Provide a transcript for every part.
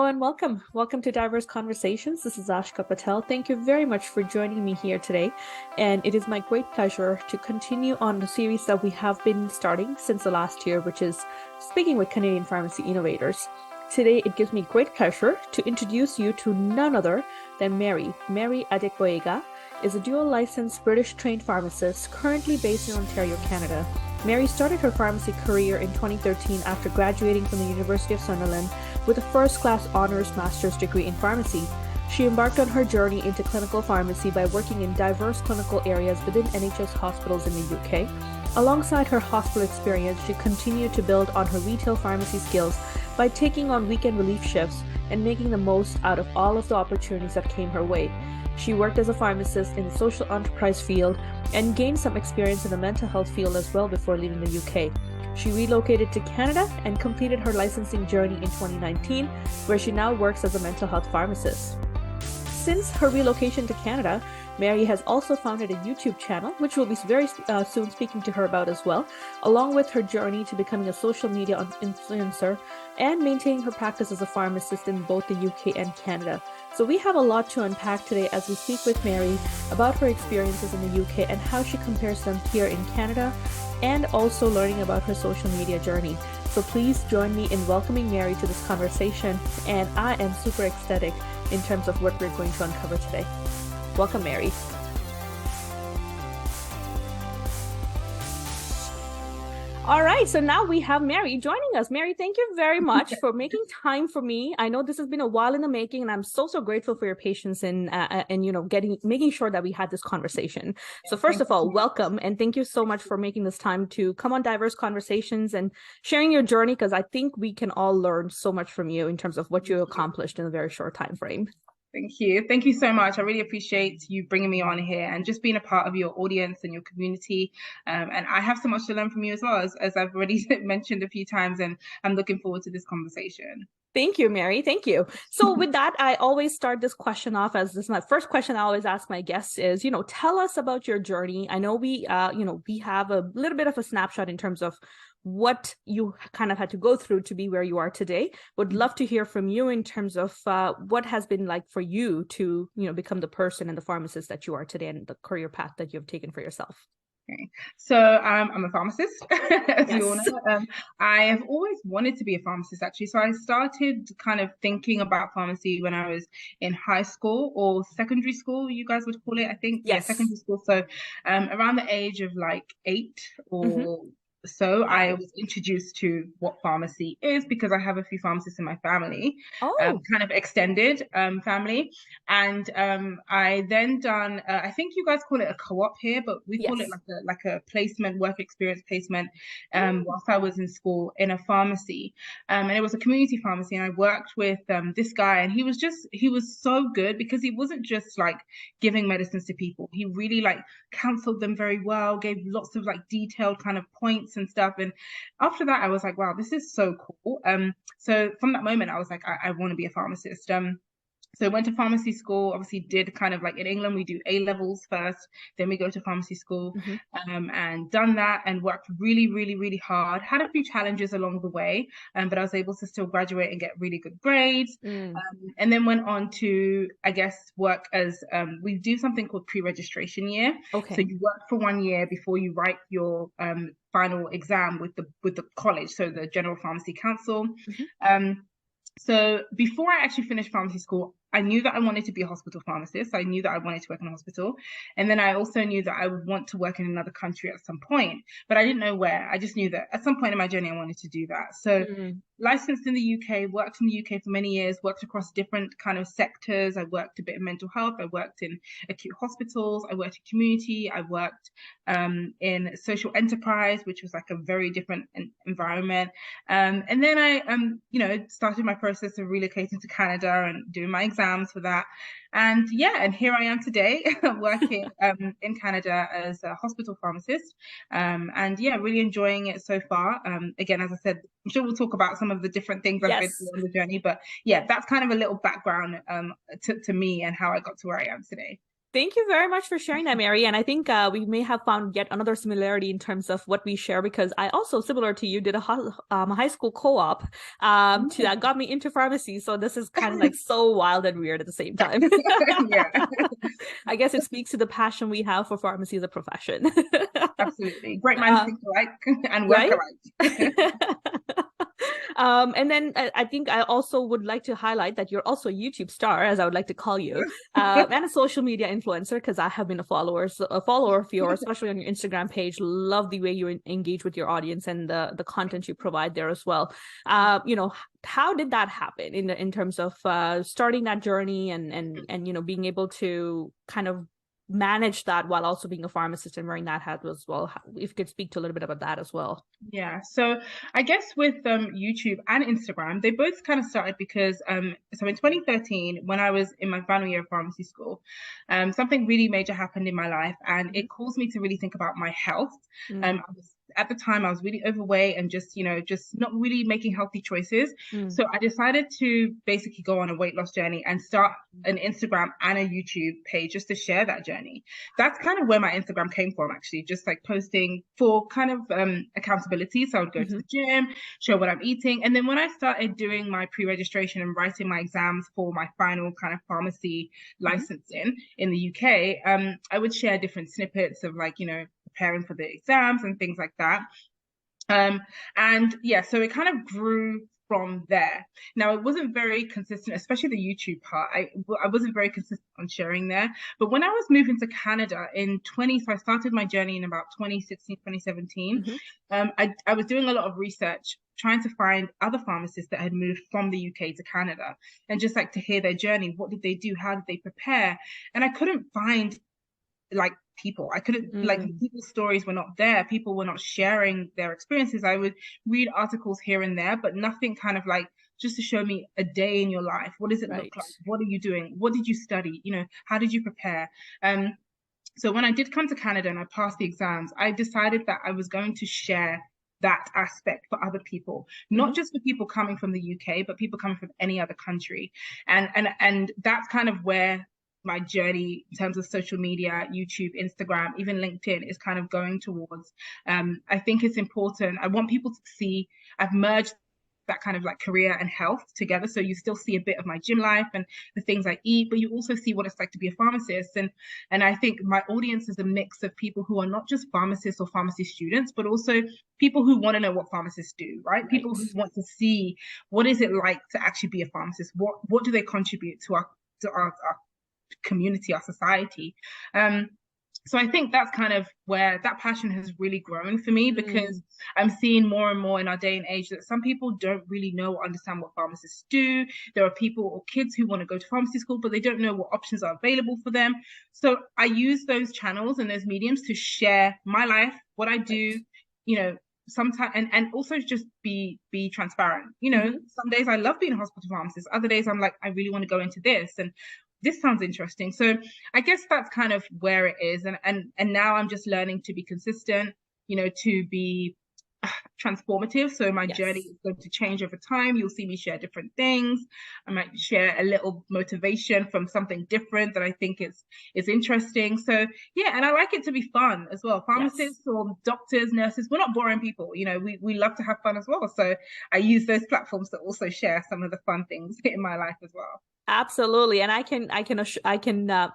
everyone. Welcome. Welcome to Diverse Conversations. This is Ashka Patel. Thank you very much for joining me here today. And it is my great pleasure to continue on the series that we have been starting since the last year, which is Speaking with Canadian Pharmacy Innovators. Today, it gives me great pleasure to introduce you to none other than Mary. Mary Adegboyega is a dual licensed British trained pharmacist currently based in Ontario, Canada. Mary started her pharmacy career in 2013 after graduating from the University of Sunderland with a first-class honors master's degree in pharmacy. She embarked on her journey into clinical pharmacy by working in diverse clinical areas within NHS hospitals in the UK. Alongside her hospital experience, she continued to build on her retail pharmacy skills by taking on weekend relief shifts and making the most out of all of the opportunities that came her way. She worked as a pharmacist in the social enterprise field and gained some experience in the mental health field as well before leaving the UK. She relocated to Canada and completed her licensing journey in 2019, where she now works as a mental health pharmacist. Since her relocation to Canada, Mary has also founded a YouTube channel, which we'll be very soon speaking to her about as well, along with her journey to becoming a social media influencer and maintaining her practice as a pharmacist in both the UK and Canada. So we have a lot to unpack today as we speak with Mary about her experiences in the UK and how she compares them here in Canada, and also learning about her social media journey. So please join me in welcoming Mary to this conversation, and I am super ecstatic in terms of what we're going to uncover today. Welcome, Mary. All right, so now we have Mary joining us. Mary, thank you very much for making time for me. I know this has been a while in the making, and I'm so grateful for your patience in making sure that we had this conversation. So first of all, welcome, and thank you so much for making this time to come on Diverse Conversations and sharing your journey, because I think we can all learn so much from you in terms of what you accomplished in a very short time frame. Thank you. Thank you so much. I really appreciate you bringing me on here and just being a part of your audience and your community. And I have so much to learn from you as well, as I've already mentioned a few times, and I'm looking forward to this conversation. Thank you, Mary. Thank you. So with that, I always start this question off as this is my first question I always ask my guests is, tell us about your journey. I know we have a little bit of a snapshot in terms of what you kind of had to go through to be where you are today. Would love to hear from you in terms of what has been like for you to, become the person and the pharmacist that you are today and the career path that you've taken for yourself. Okay. So I'm a pharmacist, as you all know. I have always wanted to be a pharmacist, actually. So I started kind of thinking about pharmacy when I was in high school or secondary school, you guys would call it, I think. Yes. Yeah, secondary school. So around the age of like 8 or so, I was introduced to what pharmacy is because I have a few pharmacists in my family, kind of extended family. And I then done, I think you guys call it a co-op here, but we call it like a placement, work experience placement, whilst I was in school in a pharmacy. And it was a community pharmacy, and I worked with this guy, and he was so good because he wasn't just like giving medicines to people. He really like counseled them very well, gave lots of like detailed kind of points and stuff. And after that, I was like, wow, this is so cool. So from that moment, I was like, I want to be a pharmacist. So I went to pharmacy school, obviously did kind of like in England, we do A levels first, then we go to pharmacy school, and done that and worked really, really, really hard. Had a few challenges along the way, but I was able to still graduate and get really good grades. And then went on to, I guess, work as, we do something called pre-registration year. Okay. So you work for 1 year before you write your final exam with the college, so the General Pharmacy Council. So before I actually finished pharmacy school, I knew that I wanted to be a hospital pharmacist. I knew that I wanted to work in a hospital. And then I also knew that I would want to work in another country at some point, but I didn't know where. I just knew that at some point in my journey, I wanted to do that. So licensed in the UK, worked in the UK for many years, worked across different kind of sectors. I worked a bit in mental health. I worked in acute hospitals. I worked in community. I worked in social enterprise, which was like a very different environment. And then I, started my process of relocating to Canada and doing my exams for that. And here I am today working in Canada as a hospital pharmacist, and really enjoying it so far. Again, as I said, I'm sure we'll talk about some of the different things I've been through on the journey, but that's kind of a little background to me and how I got to where I am today. Thank you very much for sharing that, Mary. And I think we may have found yet another similarity in terms of what we share, because I also, similar to you, did a high school co-op that got me into pharmacy. So this is kind of like so wild and weird at the same time. Yeah, I guess it speaks to the passion we have for pharmacy as a profession. absolutely. Great minds think alike and work Right? alike. And then I think I also would like to highlight that you're also a YouTube star, as I would like to call you, and a social media influencer, because I have been a follower of yours, especially on your Instagram page. Love the way you engage with your audience and the content you provide there as well. How did that happen in terms of starting that journey and being able to kind of manage that while also being a pharmacist and wearing that hat as well? If you could speak to a little bit about that as well. Yeah, so I guess with YouTube and Instagram, they both kind of started because so in 2013, when I was in my final year of pharmacy school, something really major happened in my life, and it caused me to really think about my health. At the time, I was really overweight and just not really making healthy choices. So I decided to basically go on a weight loss journey and start an Instagram and a YouTube page just to share that journey. That's kind of where my Instagram came from, actually, just like posting for kind of accountability. So I would go to the gym, show what I'm eating. And then when I started doing my pre-registration and writing my exams for my final kind of pharmacy licensing in the UK, I would share different snippets of preparing for the exams and things like that. And yeah, so it kind of grew from there. Now, it wasn't very consistent, especially the YouTube part. I wasn't very consistent on sharing there. But when I was moving to Canada so I started my journey in about 2016, 2017. I was doing a lot of research, trying to find other pharmacists that had moved from the UK to Canada, and just like to hear their journey. What did they do? How did they prepare? And I couldn't find people. I couldn't people's stories were not there. People were not sharing their experiences. I would read articles here and there, but nothing kind of just to show me a day in your life. What does it look like? What are you doing? What did you study? How did you prepare? So when I did come to Canada and I passed the exams, I decided that I was going to share that aspect for other people, not just for people coming from the UK, but people coming from any other country. And that's kind of where my journey in terms of social media, YouTube, Instagram, even LinkedIn is kind of going towards. I think it's important. I want people to see I've merged that kind of career and health together. So you still see a bit of my gym life and the things I eat, but you also see what it's like to be a pharmacist. And I think my audience is a mix of people who are not just pharmacists or pharmacy students, but also people who want to know what pharmacists do, right? People who want to see what is it like to actually be a pharmacist? What do they contribute to our community, our society? So I think that's kind of where that passion has really grown for me, because I'm seeing more and more in our day and age that some people don't really know or understand what pharmacists do. There are people or kids who want to go to pharmacy school, but they don't know what options are available for them. So I use those channels and those mediums to share my life, what I do, sometimes, and also just be transparent. Some days I love being a hospital pharmacist. Other days I'm like, I really want to go into this, and this sounds interesting. So I guess that's kind of where it is. And now I'm just learning to be consistent, to be transformative. So my journey is going to change over time. You'll see me share different things. I might share a little motivation from something different that I think is interesting. So yeah, and I like it to be fun as well. Pharmacists or doctors, nurses, we're not boring people. We love to have fun as well. So I use those platforms to also share some of the fun things in my life as well. Absolutely. And I can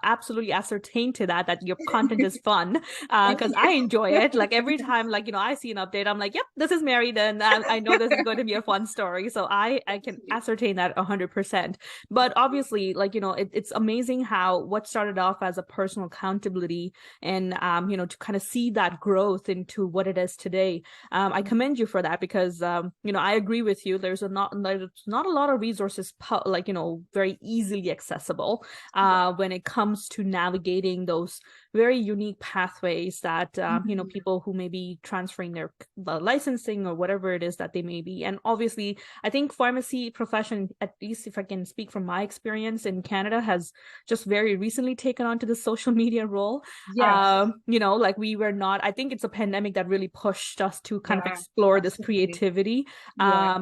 absolutely ascertain to that your content is fun, because I enjoy it. Like every time, I see an update, I'm like, yep, this is Mary. Then I know this is going to be a fun story. So I can ascertain that 100%. But obviously, it's amazing how what started off as a personal accountability and, to kind of see that growth into what it is today. I commend you for that, because, I agree with you. There's not a lot of resources, very easily accessible when it comes to navigating those very unique pathways that people who may be transferring their licensing or whatever it is that they may be. And obviously I think pharmacy profession, at least if I can speak from my experience in Canada, has just very recently taken on to the social media role. We were not, I think it's a pandemic that really pushed us to kind of explore this creativity.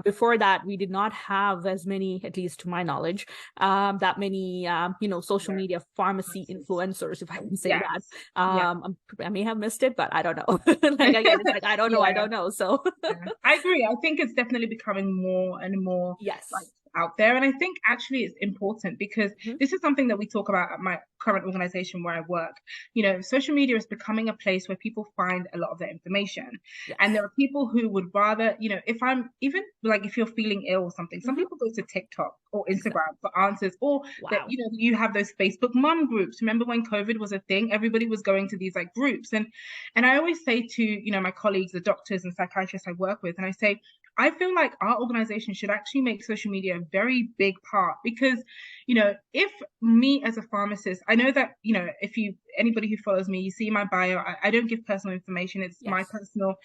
Before that we did not have as many, at least to my knowledge, that many social Yeah. media pharmacy Pharmacist. influencers, if I can say that. Yes. Yeah. I may have missed it, but I don't know. Like again, it's like I Yeah. don't know. So Yeah, I agree. I think it's definitely becoming more and more like yes. out there. And I think actually it's important because Mhm. this is something that we talk about at my current organization where I work. Social media is becoming a place where people find a lot of their information. And Yes. there are people who would rather, if I'm even like if you're feeling ill or something, some Hmm. people go to TikTok or Exactly. Instagram for answers, or that, Wow. you have those Facebook mum groups. Remember when COVID was a thing? Everybody was going to these like groups. And I always say to, my colleagues, the doctors and psychiatrists I work with, and I say, I feel like our organization should actually make social media a very big part because, if me as a pharmacist, I know that, if anybody who follows me, you see my bio, I don't give personal information. It's my Yes. personal,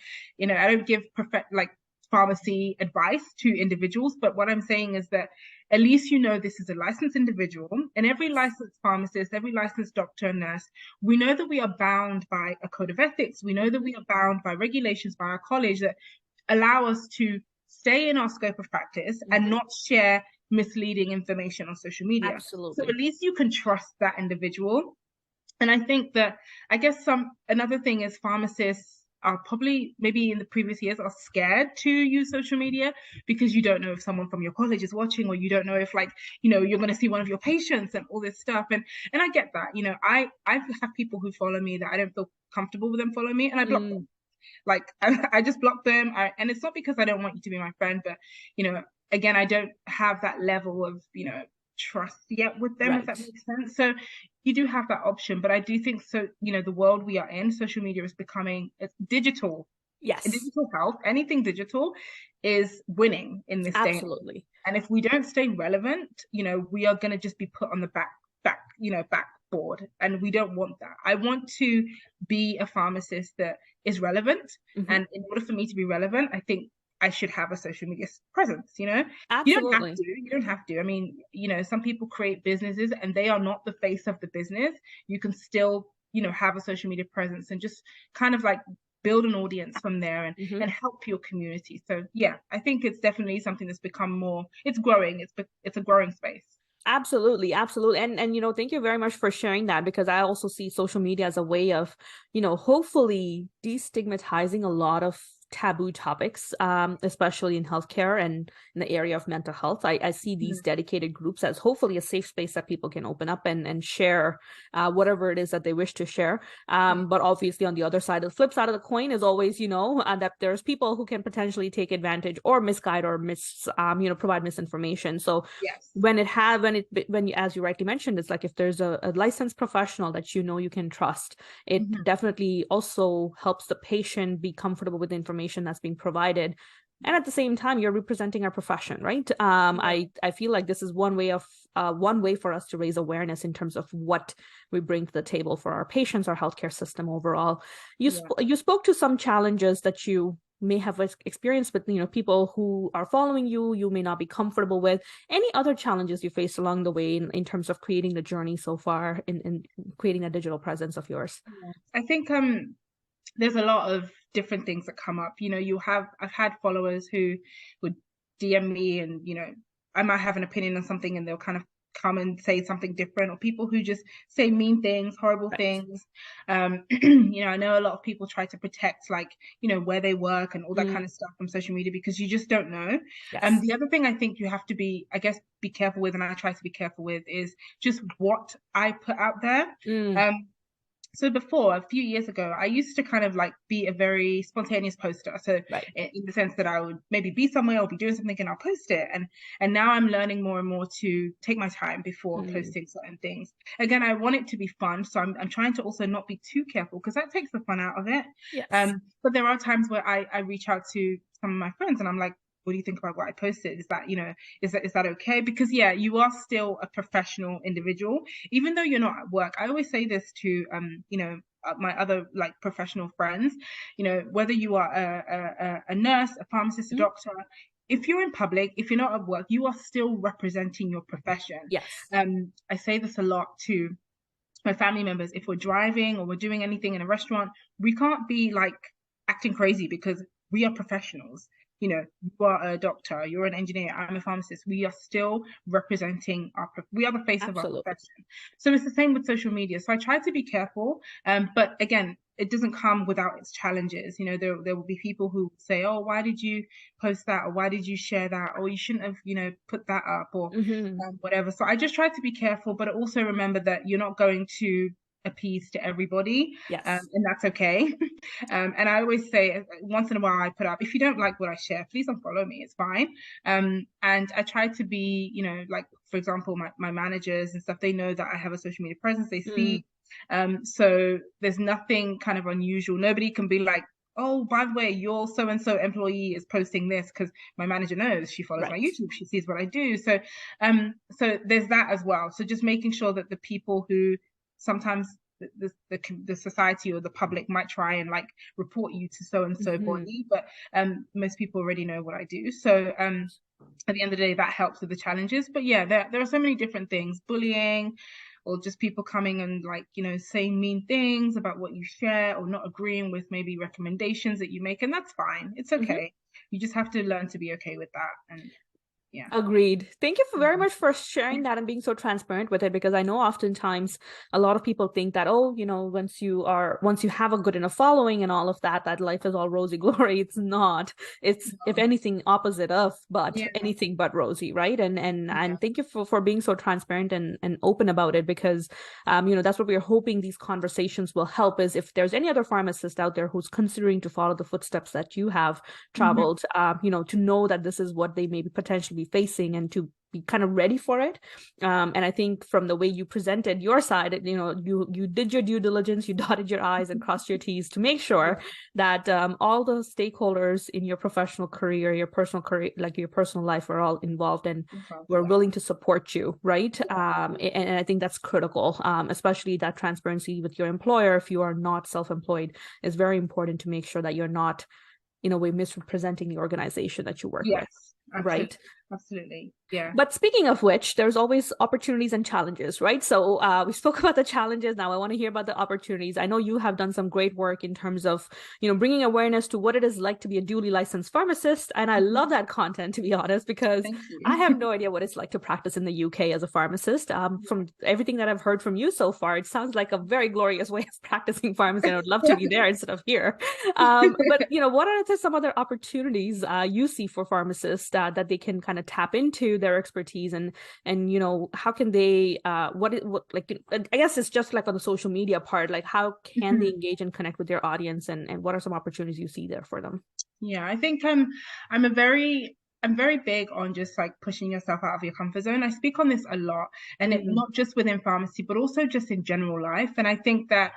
I don't give like pharmacy advice to individuals. But what I'm saying is that at least this is a licensed individual, and every licensed pharmacist, every licensed doctor and nurse, we know that we are bound by a code of ethics. We know that Hmm. we are bound by regulations by our college that allow us to stay in our scope of practice and Hmm. not share misleading information on social media. So at Absolutely. least you can trust that individual. And I think that, I guess, another thing is pharmacists are probably, maybe in the previous years, are scared to use social media because you don't know if someone from your college is watching, or you don't know if, like, you're going to see one of your patients and all this stuff. And I get that. I have people who follow me that I don't feel comfortable with them following me, and I block them. Mm. Like, I just block them. And it's not because I don't want you to be my friend, but again, I don't have that level of trust yet with them, if that Right. makes sense. So you do have that option, but I do think, so the world we are in, social media is becoming, it's digital. And Yes. digital health, anything digital, is winning in this day and age. Absolutely. And if we don't stay relevant, we are going to just be put on the backboard, and we don't want that. I want to be a pharmacist that is relevant, Hmm. and in order for me to be relevant, I think I should have a social media presence. You don't have Absolutely. to. You don't have to. I mean, some people create businesses and they are not the face of the business. You can still, have a social media presence and just kind of like build an audience from there, and Hmm. and help your community. So yeah, I think it's definitely something that's become more. It's growing. It's a growing space. Absolutely, absolutely. And thank you very much for sharing that, because I also see social media as a way of, hopefully destigmatizing a lot of taboo topics, especially in healthcare and in the area of mental health. I see these Mhm. dedicated groups as hopefully a safe space that people can open up and share whatever it is that they wish to share. Yeah. But obviously, on the other side, the flip side of the coin is always, that there's people who can potentially take advantage or misguide or provide misinformation. So Yes. when you, as you rightly mentioned, it's like if there's a licensed professional that you can trust, it Mhm. definitely also helps the patient be comfortable with the information that's being provided. And at the same time, you're representing our profession, right? Yeah. I feel like this is one way for us to raise awareness in terms of what we bring to the table for our patients, our healthcare system overall. Yeah. You spoke to some challenges that you may have experienced with people who are following you may not be comfortable with. Any other challenges you faced along the way in terms of creating the journey so far in creating a digital presence of yours? Yeah. I think there's a lot of different things that come up. I've had followers who would DM me, and I might have an opinion on something and they'll kind of come and say something different, or people who just say mean things, horrible Right. things. I know a lot of people try to protect, like, where they work and all that Mm, kind of stuff from social media, because you just don't know. yes. The other thing I think you have to be, I guess, be careful with, and I try to be careful with, is just what I put out there. Mm, um so before, a few years ago, I used to kind of like be a very spontaneous poster. So right. in the sense that I would maybe be somewhere or be doing something and I'll post it. And now I'm learning more and more to take my time before Mm, posting certain things. Again, I want it to be fun, so I'm trying to also not be too careful, because that takes the fun out of it. yes. But there are times where I reach out to some of my friends and I'm like, what do you think about what I posted? Is that, is that okay? Because yeah, you are still a professional individual, even though you're not at work. I always say this to my other like professional friends, whether you are a nurse, a pharmacist, a Mm, doctor, if you're in public, if you're not at work, you are still representing your profession. yes. I say this a lot to my family members. If we're driving or we're doing anything in a restaurant, we can't be like acting crazy, because we are professionals. you know, you are a doctor, you're an engineer, I'm a pharmacist, we are still representing we are the face of our Absolutely. profession. So it's the same with social media. So I try to be careful, but again, it doesn't come without its challenges. You know, there will be people who say, oh, why did you post that, or why did you share that, or you shouldn't have, you know, put that up, or whatever. So I just try to be careful, but also remember that you're not going to appease to everybody, Yes. and that's okay. And I always say, once in a while I put up, if you don't like what I share, please unfollow me, it's fine. And I try to be, you know, like, for example, my managers and stuff, they know that I have a social media presence, they see. So there's nothing kind of unusual. Nobody can be like, oh, by the way, your so and so employee is posting this, because my manager knows, she follows my Right. YouTube, she sees what I do. So there's that as well. So just making sure that the people who sometimes the society or the public might try and like report you to so and so body, but most people already know what I do. So at the end of the day, that helps with the challenges. But yeah, there are so many different things: bullying, or just people coming and like, you know, saying mean things about what you share, or not agreeing with maybe recommendations that you make, and that's fine. It's okay. You just have to learn to be okay with that. And yeah. Agreed. Thank you very much for sharing that and being so transparent with it, because I know oftentimes a lot of people think that, oh, you know, once you have a good enough following and all of that, that life is all rosy glory. It's not. It's, if anything, opposite of, but Yeah. anything but rosy, right? And Yeah. thank you for being so transparent and open about it, because you know, that's what we're hoping these conversations will help, is if there's any other pharmacist out there who's considering to follow the footsteps that you have traveled, you know, to know that this is what they may be potentially be facing, and to be kind of ready for it. And I think from the way you presented your side, you know, you did your due diligence, you dotted your I's and crossed your T's to make sure that all the stakeholders in your professional career, your personal career, like your personal life, are all involved and were willing to support you, right? And I think that's critical, especially that transparency with your employer. If you are not self-employed, is very important to make sure that you're not, in a way, misrepresenting the organization that you work with, Yes, right? absolutely. Yeah. But speaking of which, there's always opportunities and challenges, right? So we spoke about the challenges. Now I want to hear about the opportunities. I know you have done some great work in terms of, you know, bringing awareness to what it is like to be a duly licensed pharmacist. And I love that content, to be honest, because Thank you. I have no idea what it's like to practice in the UK as a pharmacist. From everything that I've heard from you so far, it sounds like a very glorious way of practicing pharmacy. And I would love to be there instead of here. But, you know, what are some other opportunities you see for pharmacists that they can kind of tap into their expertise, and you know, how can they what like, I guess it's just like on the social media part, like how can they engage and connect with their audience, and what are some opportunities you see there for them? Yeah, I think I'm very big on just like pushing yourself out of your comfort zone. I speak on this a lot, and it not just within pharmacy, but also just in general life. And I think that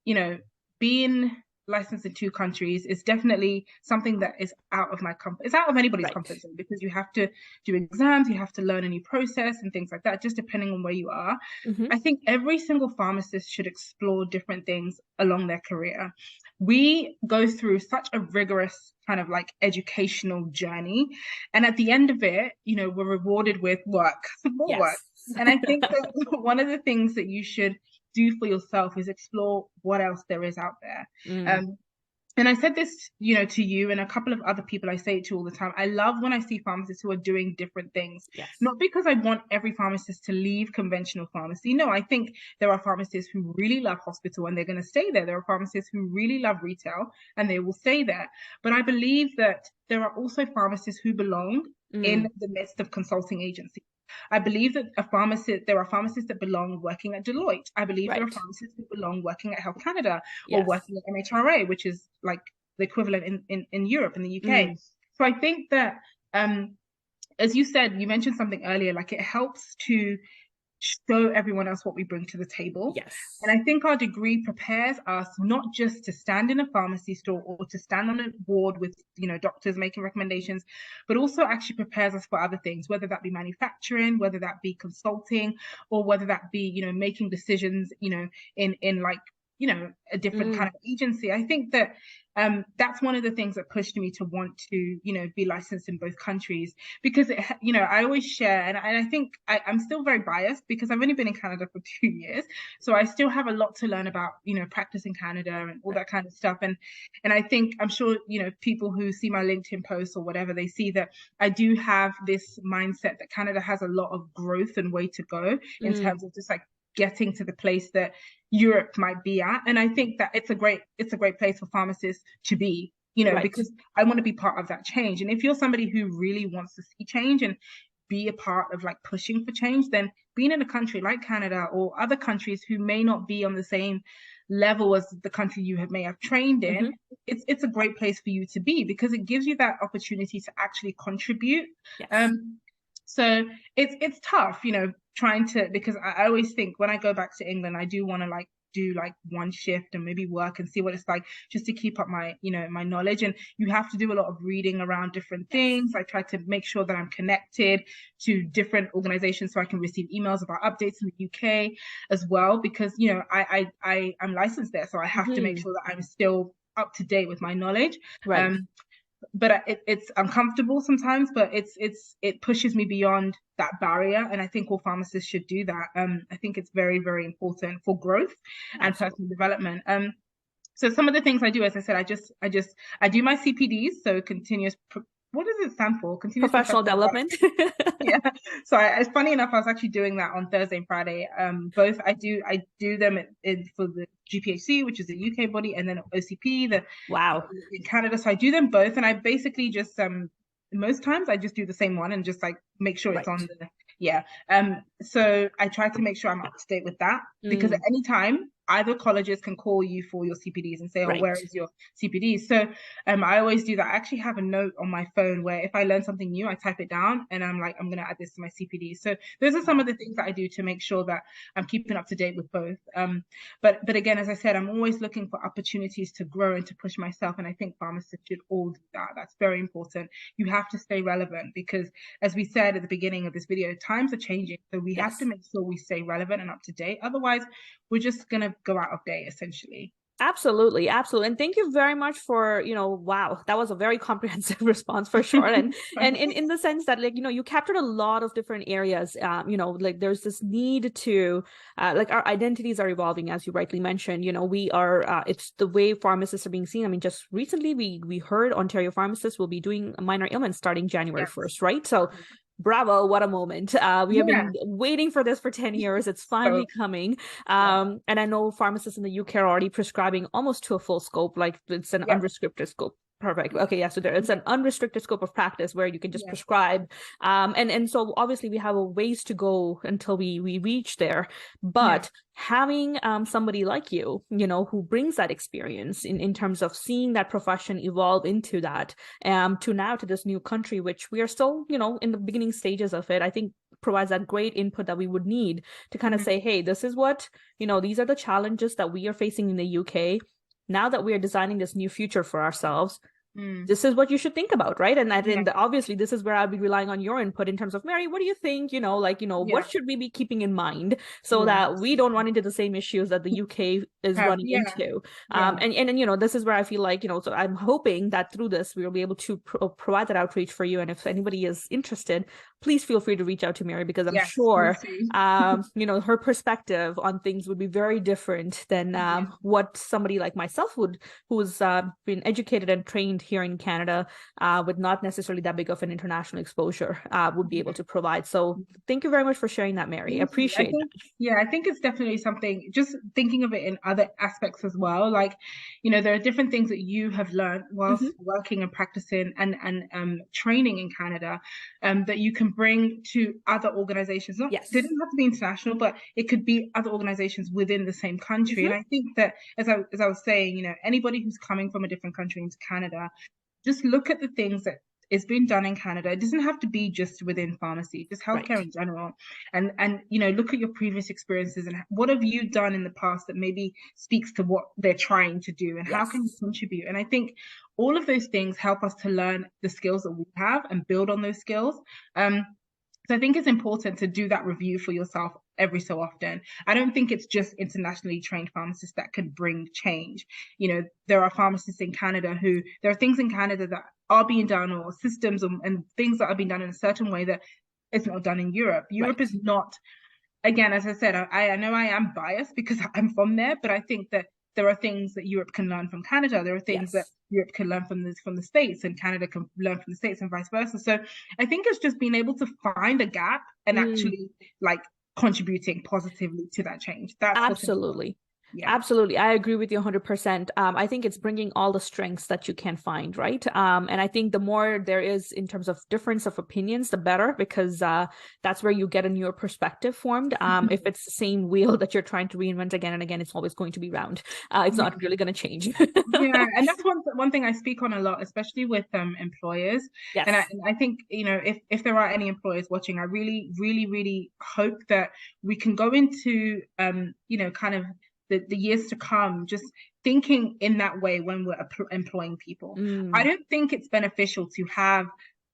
you know, being licensed in 2 countries is definitely something that is out of my comfort. It's out of anybody's comfort zone, because you have to do exams, you have to learn a new process and things like that, just depending on where you are. I think every single pharmacist should explore different things along their career. We go through such a rigorous kind of like educational journey, and at the end of it, you know, we're rewarded with work, more work. And I think that one of the things that you should do for yourself is explore what else there is out there. And I said this, you know, to you and a couple of other people, I say it to all the time. I love when I see pharmacists who are doing different things. Not because I want every pharmacist to leave conventional pharmacy. No, I think there are pharmacists who really love hospital and they're going to stay there. There are pharmacists who really love retail and they will stay there. But I believe that there are also pharmacists who belong in the midst of consulting agencies. I believe that there are pharmacists that belong working at Deloitte. I believe there are pharmacists who belong working at Health Canada or working at MHRA, which is like the equivalent in Europe, in the UK. So I think that, as you said, you mentioned something earlier, like it helps to show everyone else what we bring to the table. And I think our degree prepares us not just to stand in a pharmacy store or to stand on a board with, you know, doctors making recommendations, but also actually prepares us for other things, whether that be manufacturing, whether that be consulting, or whether that be, you know, making decisions, you know, in like, a different kind of agency. I think that that's one of the things that pushed me to want to, be licensed in both countries, because I always share, and I think I'm still very biased because I've only been in Canada for 2 years, so I still have a lot to learn about, practice in Canada and all that kind of stuff. And I think, I'm sure, people who see my LinkedIn posts or whatever, they see that I do have this mindset that Canada has a lot of growth and way to go in terms of just like getting to the place that Europe might be at. And I think that it's a great place for pharmacists to be, because I want to be part of that change. And if you're somebody who really wants to see change and be a part of like pushing for change, then being in a country like Canada or other countries who may not be on the same level as the country you may have trained in, it's a great place for you to be, because it gives you that opportunity to actually contribute. So it's tough, trying to, because I always think when I go back to England, I do want to like do like one shift and maybe work and see what it's like, just to keep up my, my knowledge. And you have to do a lot of reading around different things. I try to make sure that I'm connected to different organizations so I can receive emails about updates in the UK as well, because, I'm licensed there. So I have to make sure that I'm still up to date with my knowledge. But it's uncomfortable sometimes, but it pushes me beyond that barrier, and I think all pharmacists should do that. I think it's very, very important for growth and personal development. So some of the things I do, as I said, I do my CPDs, so continuous. What does it stand for? Continuous professional development. Yeah. So it's funny enough, I was actually doing that on Thursday and Friday. Both I do them for the GPHC, which is the UK body, and then OCP, in Canada. So I do them both, and I basically just most times I just do the same one and just like make sure it's on the so I try to make sure I'm up to date with that, because at any time either colleges can call you for your CPDs and say, where is your CPD? So I always do that. I actually have a note on my phone where if I learn something new, I type it down and I'm like, I'm going to add this to my CPD. So those are some of the things that I do to make sure that I'm keeping up to date with both. But again, as I said, I'm always looking for opportunities to grow and to push myself. And I think pharmacists should all do that. That's very important. You have to stay relevant, because as we said at the beginning of this video, times are changing. So we have to make sure we stay relevant and up to date. Otherwise, we're just going to go out of date, essentially. Absolutely. And thank you very much for, wow, that was a very comprehensive response for sure. And in the sense that, like, you captured a lot of different areas. Like there's this need to, like, our identities are evolving, as you rightly mentioned. We are, it's the way pharmacists are being seen. I mean, just recently we heard Ontario pharmacists will be doing minor ailments starting January 1st, right? So bravo, what a moment. We have been waiting for this for 10 years. It's finally coming. And I know pharmacists in the UK are already prescribing almost to a full scope, like it's an unrestricted scope. Perfect. Okay, yeah. So it's an unrestricted scope of practice where you can just prescribe. And so obviously we have a ways to go until we reach there. But having somebody like you, who brings that experience in terms of seeing that profession evolve into that, to this new country, which we are still, in the beginning stages of it, I think provides that great input that we would need to kind of say, hey, this is what, these are the challenges that we are facing in the UK. Now that we are designing this new future for ourselves, this is what you should think about, right? And obviously this is where I'll be relying on your input in terms of, Mary, what do you think? What should we be keeping in mind so that we don't run into the same issues that the UK is running into? And this is where I feel like, so I'm hoping that through this, we will be able to provide that outreach for you. And if anybody is interested, please feel free to reach out to Mary, because I'm sure, her perspective on things would be very different than what somebody like myself who's been educated and trained here in Canada with not necessarily that big of an international exposure would be able to provide. So thank you very much for sharing that, Mary. I appreciate that. Yeah, I think it's definitely something, just thinking of it in other aspects as well. Like, there are different things that you have learned whilst working and practicing and training in Canada that you can bring to other organizations. They don't have to be international, but it could be other organizations within the same country. And I think that, as I was saying, anybody who's coming from a different country into Canada, just look at the things that is being done in Canada. It doesn't have to be just within pharmacy, just healthcare in general. And look at your previous experiences and what have you done in the past that maybe speaks to what they're trying to do, and how can you contribute? And I think all of those things help us to learn the skills that we have and build on those skills. So I think it's important to do that review for yourself every so often. I don't think it's just internationally trained pharmacists that can bring change. There are pharmacists in Canada there are things in Canada that are being done, or systems and things that are being done in a certain way that is not done in Europe. Europe Right. is not, again, as I said, I know I am biased because I'm from there, but I think that there are things that Europe can learn from Canada. There are things that Yes. Europe can learn from the States, and Canada can learn from the States, and vice versa. So I think it's just being able to find a gap and actually like contributing positively to that change. That's what's important. Absolutely. Yeah. Absolutely. I agree with you 100%. I think it's bringing all the strengths that you can find, right? And I think the more there is in terms of difference of opinions, the better, because that's where you get a newer perspective formed. If it's the same wheel that you're trying to reinvent again and again, it's always going to be round. It's Yeah. not really going to change. Yeah, and that's one thing I speak on a lot, especially with employers. And Yes. I think, if there are any employers watching, I really, really, really hope that we can go into kind of the years to come just thinking in that way when we're employing people. I Mm, don't think it's beneficial to have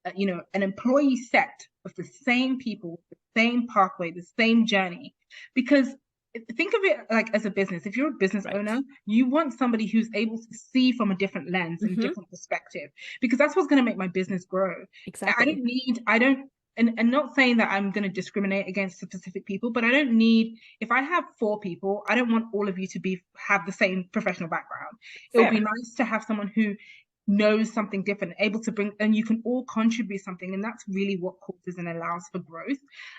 an employee set of the same people, the same pathway, the same journey, because think of it like as a business. If you're a business right. owner, you want somebody who's able to see from a different lens and Hmm. different perspective, because that's what's going to make my business grow. Exactly. I don't, and not saying that I'm going to discriminate against specific people, but I don't need, if I have four people, I don't want all of you to have the same professional background. It would be Fair. nice to have someone who knows something different, able to bring, and you can all contribute something, and that's really what causes and allows for growth.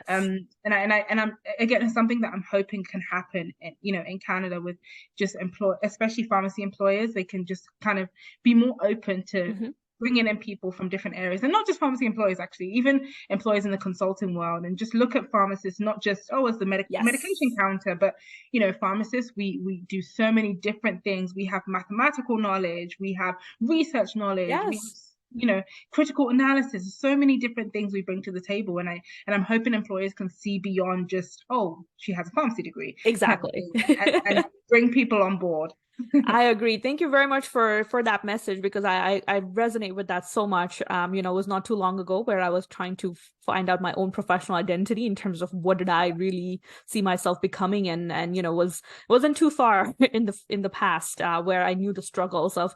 Yes. And I'm again, something that I'm hoping can happen, in Canada, with just especially pharmacy employers. They can just kind of be more open to Hmm. bringing in people from different areas, and not just pharmacy employees, actually, even employees in the consulting world, and just look at pharmacists not just, as the medication Yes. counter, but pharmacists, we do so many different things. We have mathematical knowledge, we have research knowledge, we have Yes. critical analysis, so many different things we bring to the table. And I'm hoping employers can see beyond just, oh, she has a pharmacy degree, kind of Exactly. thing, and bring people on board. I agree. Thank you very much for that message, because I resonate with that so much. It was not too long ago where I was trying to find out my own professional identity in terms of what did I really see myself becoming, and wasn't too far in the past, where I knew the struggles of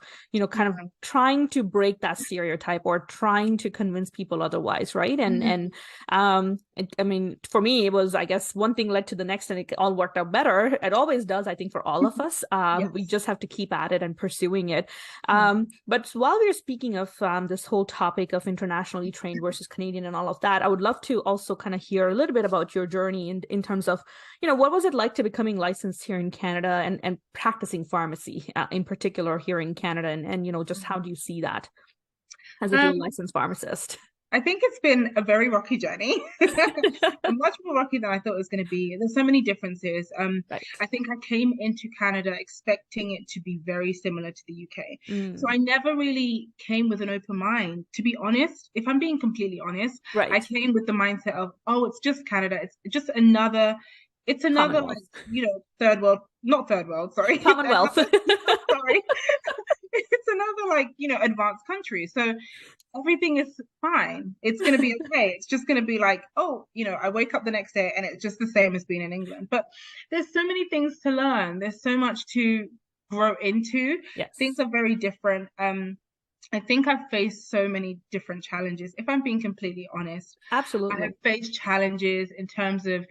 kind of Yeah. trying to break that stereotype or trying to convince people otherwise, right? I mean, for me, it was, I guess, one thing led to the next, and it all worked out better. It always does, I think, for all of us. We Yes. just have to keep at it and pursuing it. Yeah. But while we're speaking of this whole topic of internationally trained versus Canadian and all of that, I would love to also kind of hear a little bit about your journey in terms of, what was it like to becoming licensed here in Canada and practicing pharmacy in particular here in Canada, and just how do you see that as a dual Um, licensed pharmacist? I think it's been a very rocky journey, much more rocky than I thought it was going to be. There's so many differences. Right. I think I came into Canada expecting it to be very similar to the UK. So Mm, I never really came with an open mind. To be honest, if I'm being completely honest, I right. came with the mindset of, oh, it's just Canada. It's another like, Commonwealth. third world, not third world, sorry. Commonwealth. Sorry. It's another like, advanced country. So everything is fine. It's going to be okay. It's just going to be like, oh, I wake up the next day and it's just the same as being in England. But there's so many things to learn. There's so much to grow into. Things Yes. are very different. I think I've faced so many different challenges. If I'm being completely honest, I have Absolutely. faced challenges in terms of,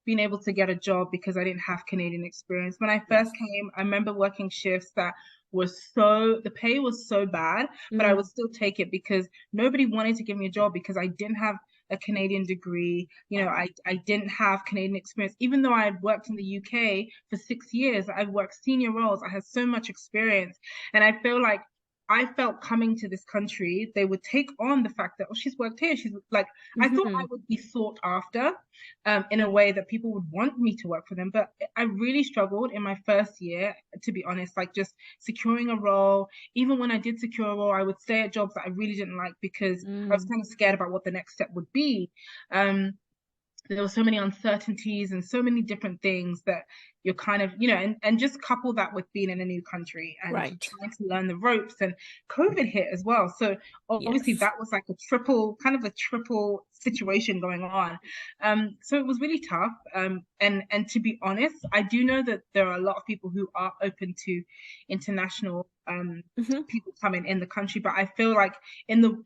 being able to get a job because I didn't have Canadian experience. When I first Yes. came, I remember working shifts that the pay was so bad, but I would Mm, still take it because nobody wanted to give me a job because I didn't have a Canadian degree. wow. I didn't have Canadian experience. Even though I had worked in the UK for 6 years, I've worked senior roles. I had so much experience. And I felt coming to this country, they would take on the fact that, oh, she's worked here. She's like, I thought I Hmm. would be sought after, in a way that people would want me to work for them. But I really struggled in my first year, to be honest, like just securing a role. Even when I did secure a role, I would stay at jobs that I really didn't like because I was Mm, kind of scared about what the next step would be. Um, there were so many uncertainties and so many different things that you're kind of, and just couple that with being in a new country and Right. trying to learn the ropes, and COVID hit as well. So obviously Yes. that was like a triple situation going on. So it was really tough. And to be honest, I do know that there are a lot of people who are open to international people coming in the country, but I feel like in the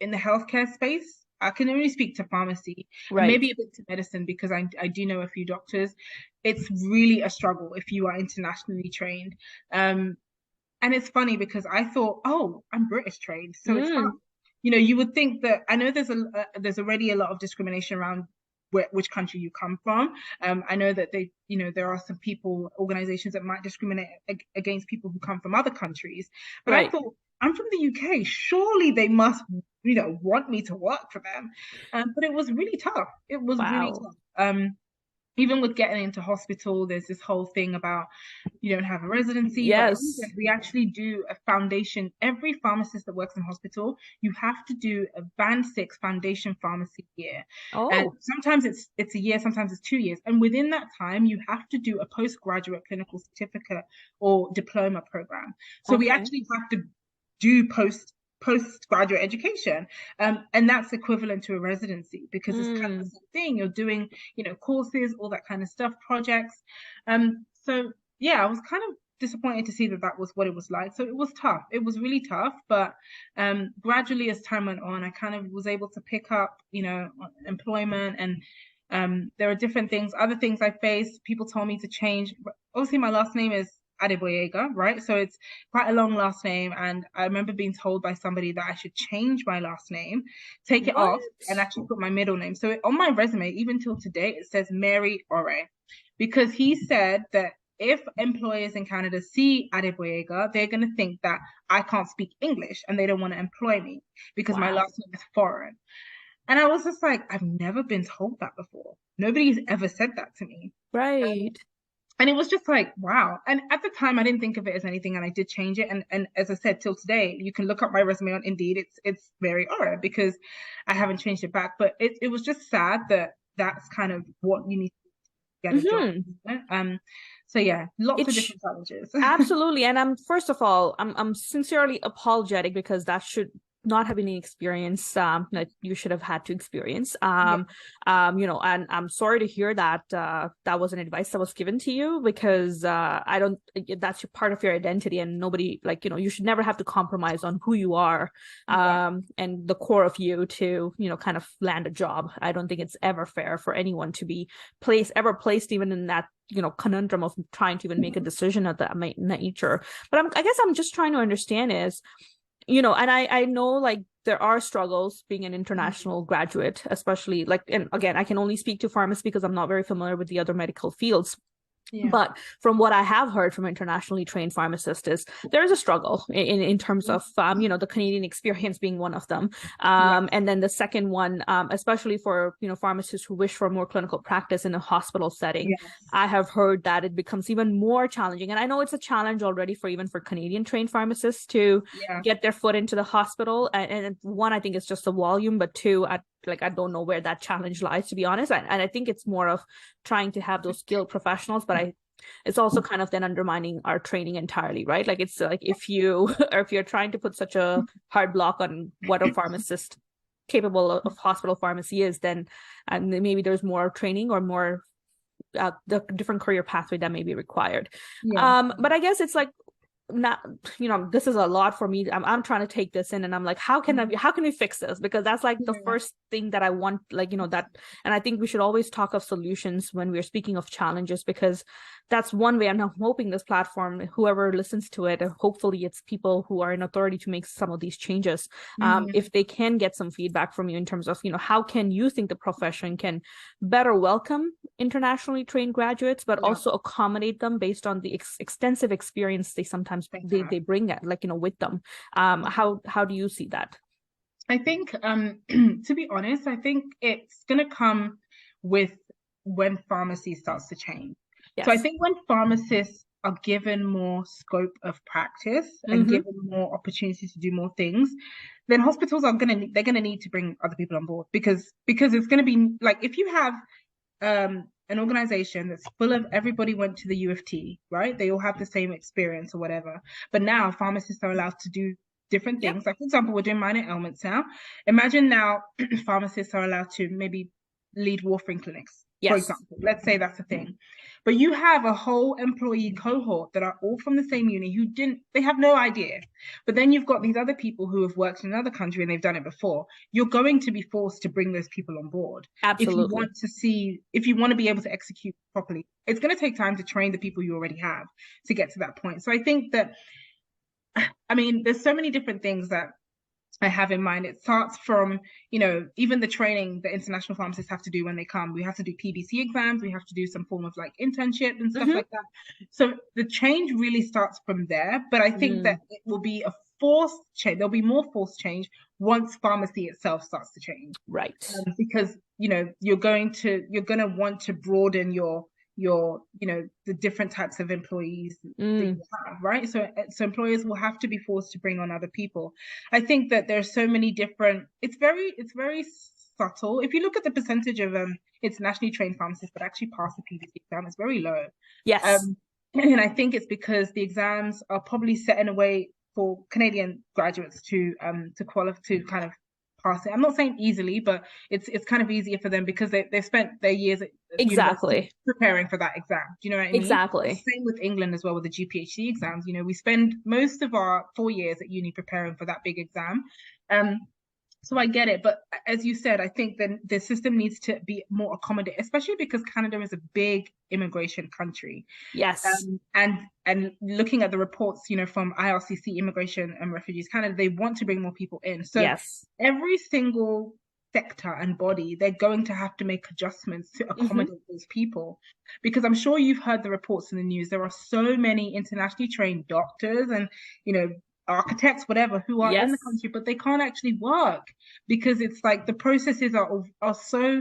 healthcare space, I can only speak to pharmacy and Right. maybe a bit to medicine because I do know a few doctors. It's really a struggle if you are internationally trained. And it's funny because I thought, oh, I'm British trained, so it's hard. Mm. You would think that I know there's already a lot of discrimination around which country you come from. I know that there are some organizations that might discriminate against people who come from other countries. But I Right. thought, I'm from the UK. Surely they must, want me to work for them. But it was really tough. It was really Wow. tough. Even with getting into hospital, there's this whole thing about you don't have a residency, but Yes. we actually do a foundation. Every pharmacist that works in hospital, you have to do a band 6 foundation pharmacy year. And Oh, sometimes it's a year, sometimes it's 2 years. And within that time, you have to do a postgraduate clinical certificate or diploma program. So we okay. actually have to do postgraduate education, and that's equivalent to a residency because it's kind of the Mm. same thing. You're doing courses, all that kind of stuff, projects. So yeah, I was kind of disappointed to see that that was what it was like. So it was tough. It was really tough, but gradually as time went on, I kind of was able to pick up employment, and there are different things, other things I faced. People told me to change. Obviously my last name is Adegboyega, right? So it's quite a long last name. And I remember being told by somebody that I should change my last name, take it What? off, and actually put my middle name. So on my resume, even till today, it says Mary Ore, because he said that if employers in Canada see Adegboyega, they're going to think that I can't speak English and they don't want to employ me because my Wow. last name is foreign. And I was just like, I've never been told that before. Nobody's ever said that to me. Um, Right. and it was just like, wow. And at the time, I didn't think of it as anything, and I did change it. And as I said, till today, you can look up my resume on Indeed. It's very Aura because I haven't changed it back. But it was just sad that that's kind of what you need to get a job. Mm-hmm. So yeah, lots of It's different challenges. absolutely. And I'm first of all, I'm sincerely apologetic because that should not have been an experience that you should have had to experience. Yeah, And I'm sorry to hear that that was an advice that was given to you because I don't that's your part of your identity and nobody you should never have to compromise on who you are yeah, and the core of you to, kind of land a job. I don't think it's ever fair for anyone to be placed even in that conundrum of trying to even make a decision of that nature. But I guess I'm just trying to understand is, and I know there are struggles being an international graduate, especially and again, I can only speak to pharmacists because I'm not very familiar with the other medical fields. yeah. But from what I have heard from internationally trained pharmacists is there is a struggle in terms of the Canadian experience being one of them. Yes, And then the second one, especially for pharmacists who wish for more clinical practice in a hospital setting, yes, I have heard that it becomes even more challenging. And I know it's a challenge already for even for Canadian trained pharmacists to yeah. get their foot into the hospital. And one, I think it's just the volume, but two, I don't know where that challenge lies, to be honest. And I think it's more of trying to have those skilled professionals, but it's also kind of then undermining our training entirely, right? Like it's like if you or if you're trying to put such a hard block on what a pharmacist capable of hospital pharmacy is, then maybe there's more training or more the different career pathway that may be required. Yeah. But I guess it's like not this is a lot for me. I'm trying to take this in and I'm like, how can we fix this, because that's like the Yeah. first thing that I want, that. And I think we should always talk of solutions when we're speaking of challenges, because that's one way. I'm hoping this platform, whoever listens to it, hopefully it's people who are in authority to make some of these changes, if they can get some feedback from you in terms of how can you think the profession can better welcome internationally trained graduates, but Yeah. also accommodate them based on the extensive experience they sometimes they bring at with them. How do you see that? I think, to be honest, I think it's going to come with when pharmacy starts to change. So I Yes. think when pharmacists are given more scope of practice and given more opportunities to do more things, then hospitals are they're gonna need to bring other people on board, because it's gonna be like, if you have an organization that's full of everybody went to the U of T, right? They all have the same experience or whatever. But now pharmacists are allowed to do different things. Yep. Like, for example, we're doing minor ailments now. Imagine now pharmacists are allowed to maybe lead warfarin clinics, for example. Let's say that's a thing. But you have a whole employee cohort that are all from the same uni who they have no idea. But then you've got these other people who have worked in another country and they've done it before. You're going to be forced to bring those people on board. Absolutely. If you want to be able to execute properly, it's going to take time to train the people you already have to get to that point. So I think that, I mean, there's so many different things that I have in mind. It starts from, even the training that international pharmacists have to do when they come. We have to do PBC exams. We have to do some form of like internship and stuff like that. So the change really starts from there. But I think that it will be a forced change. There'll be more forced change once pharmacy itself starts to change. Right. Because, you're going to want to broaden your the different types of employees that you have, right? So employers will have to be forced to bring on other people. I think that there's so many different, it's very subtle. If you look at the percentage of internationally trained pharmacists that actually pass the PBC exam, it's very low. Yes. And I think it's because the exams are probably set in a way for Canadian graduates to qualify, to kind of pass it. I'm not saying easily, but it's kind of easier for them because they've spent their years at preparing for that exam. Do you know what I mean? Exactly. Same with England as well, with the GPHC exams. We spend most of our 4 years at uni preparing for that big exam. So I get it, but as you said, I think then the system needs to be more accommodating, especially because Canada is a big immigration country. Yes. And looking at the reports, from IRCC, Immigration and Refugees Canada, they want to bring more people in. So every single sector and body, they're going to have to make adjustments to accommodate those people, because I'm sure you've heard the reports in the news. There are so many internationally trained doctors and architects, whatever, who are in the country, but they can't actually work because it's like the processes are so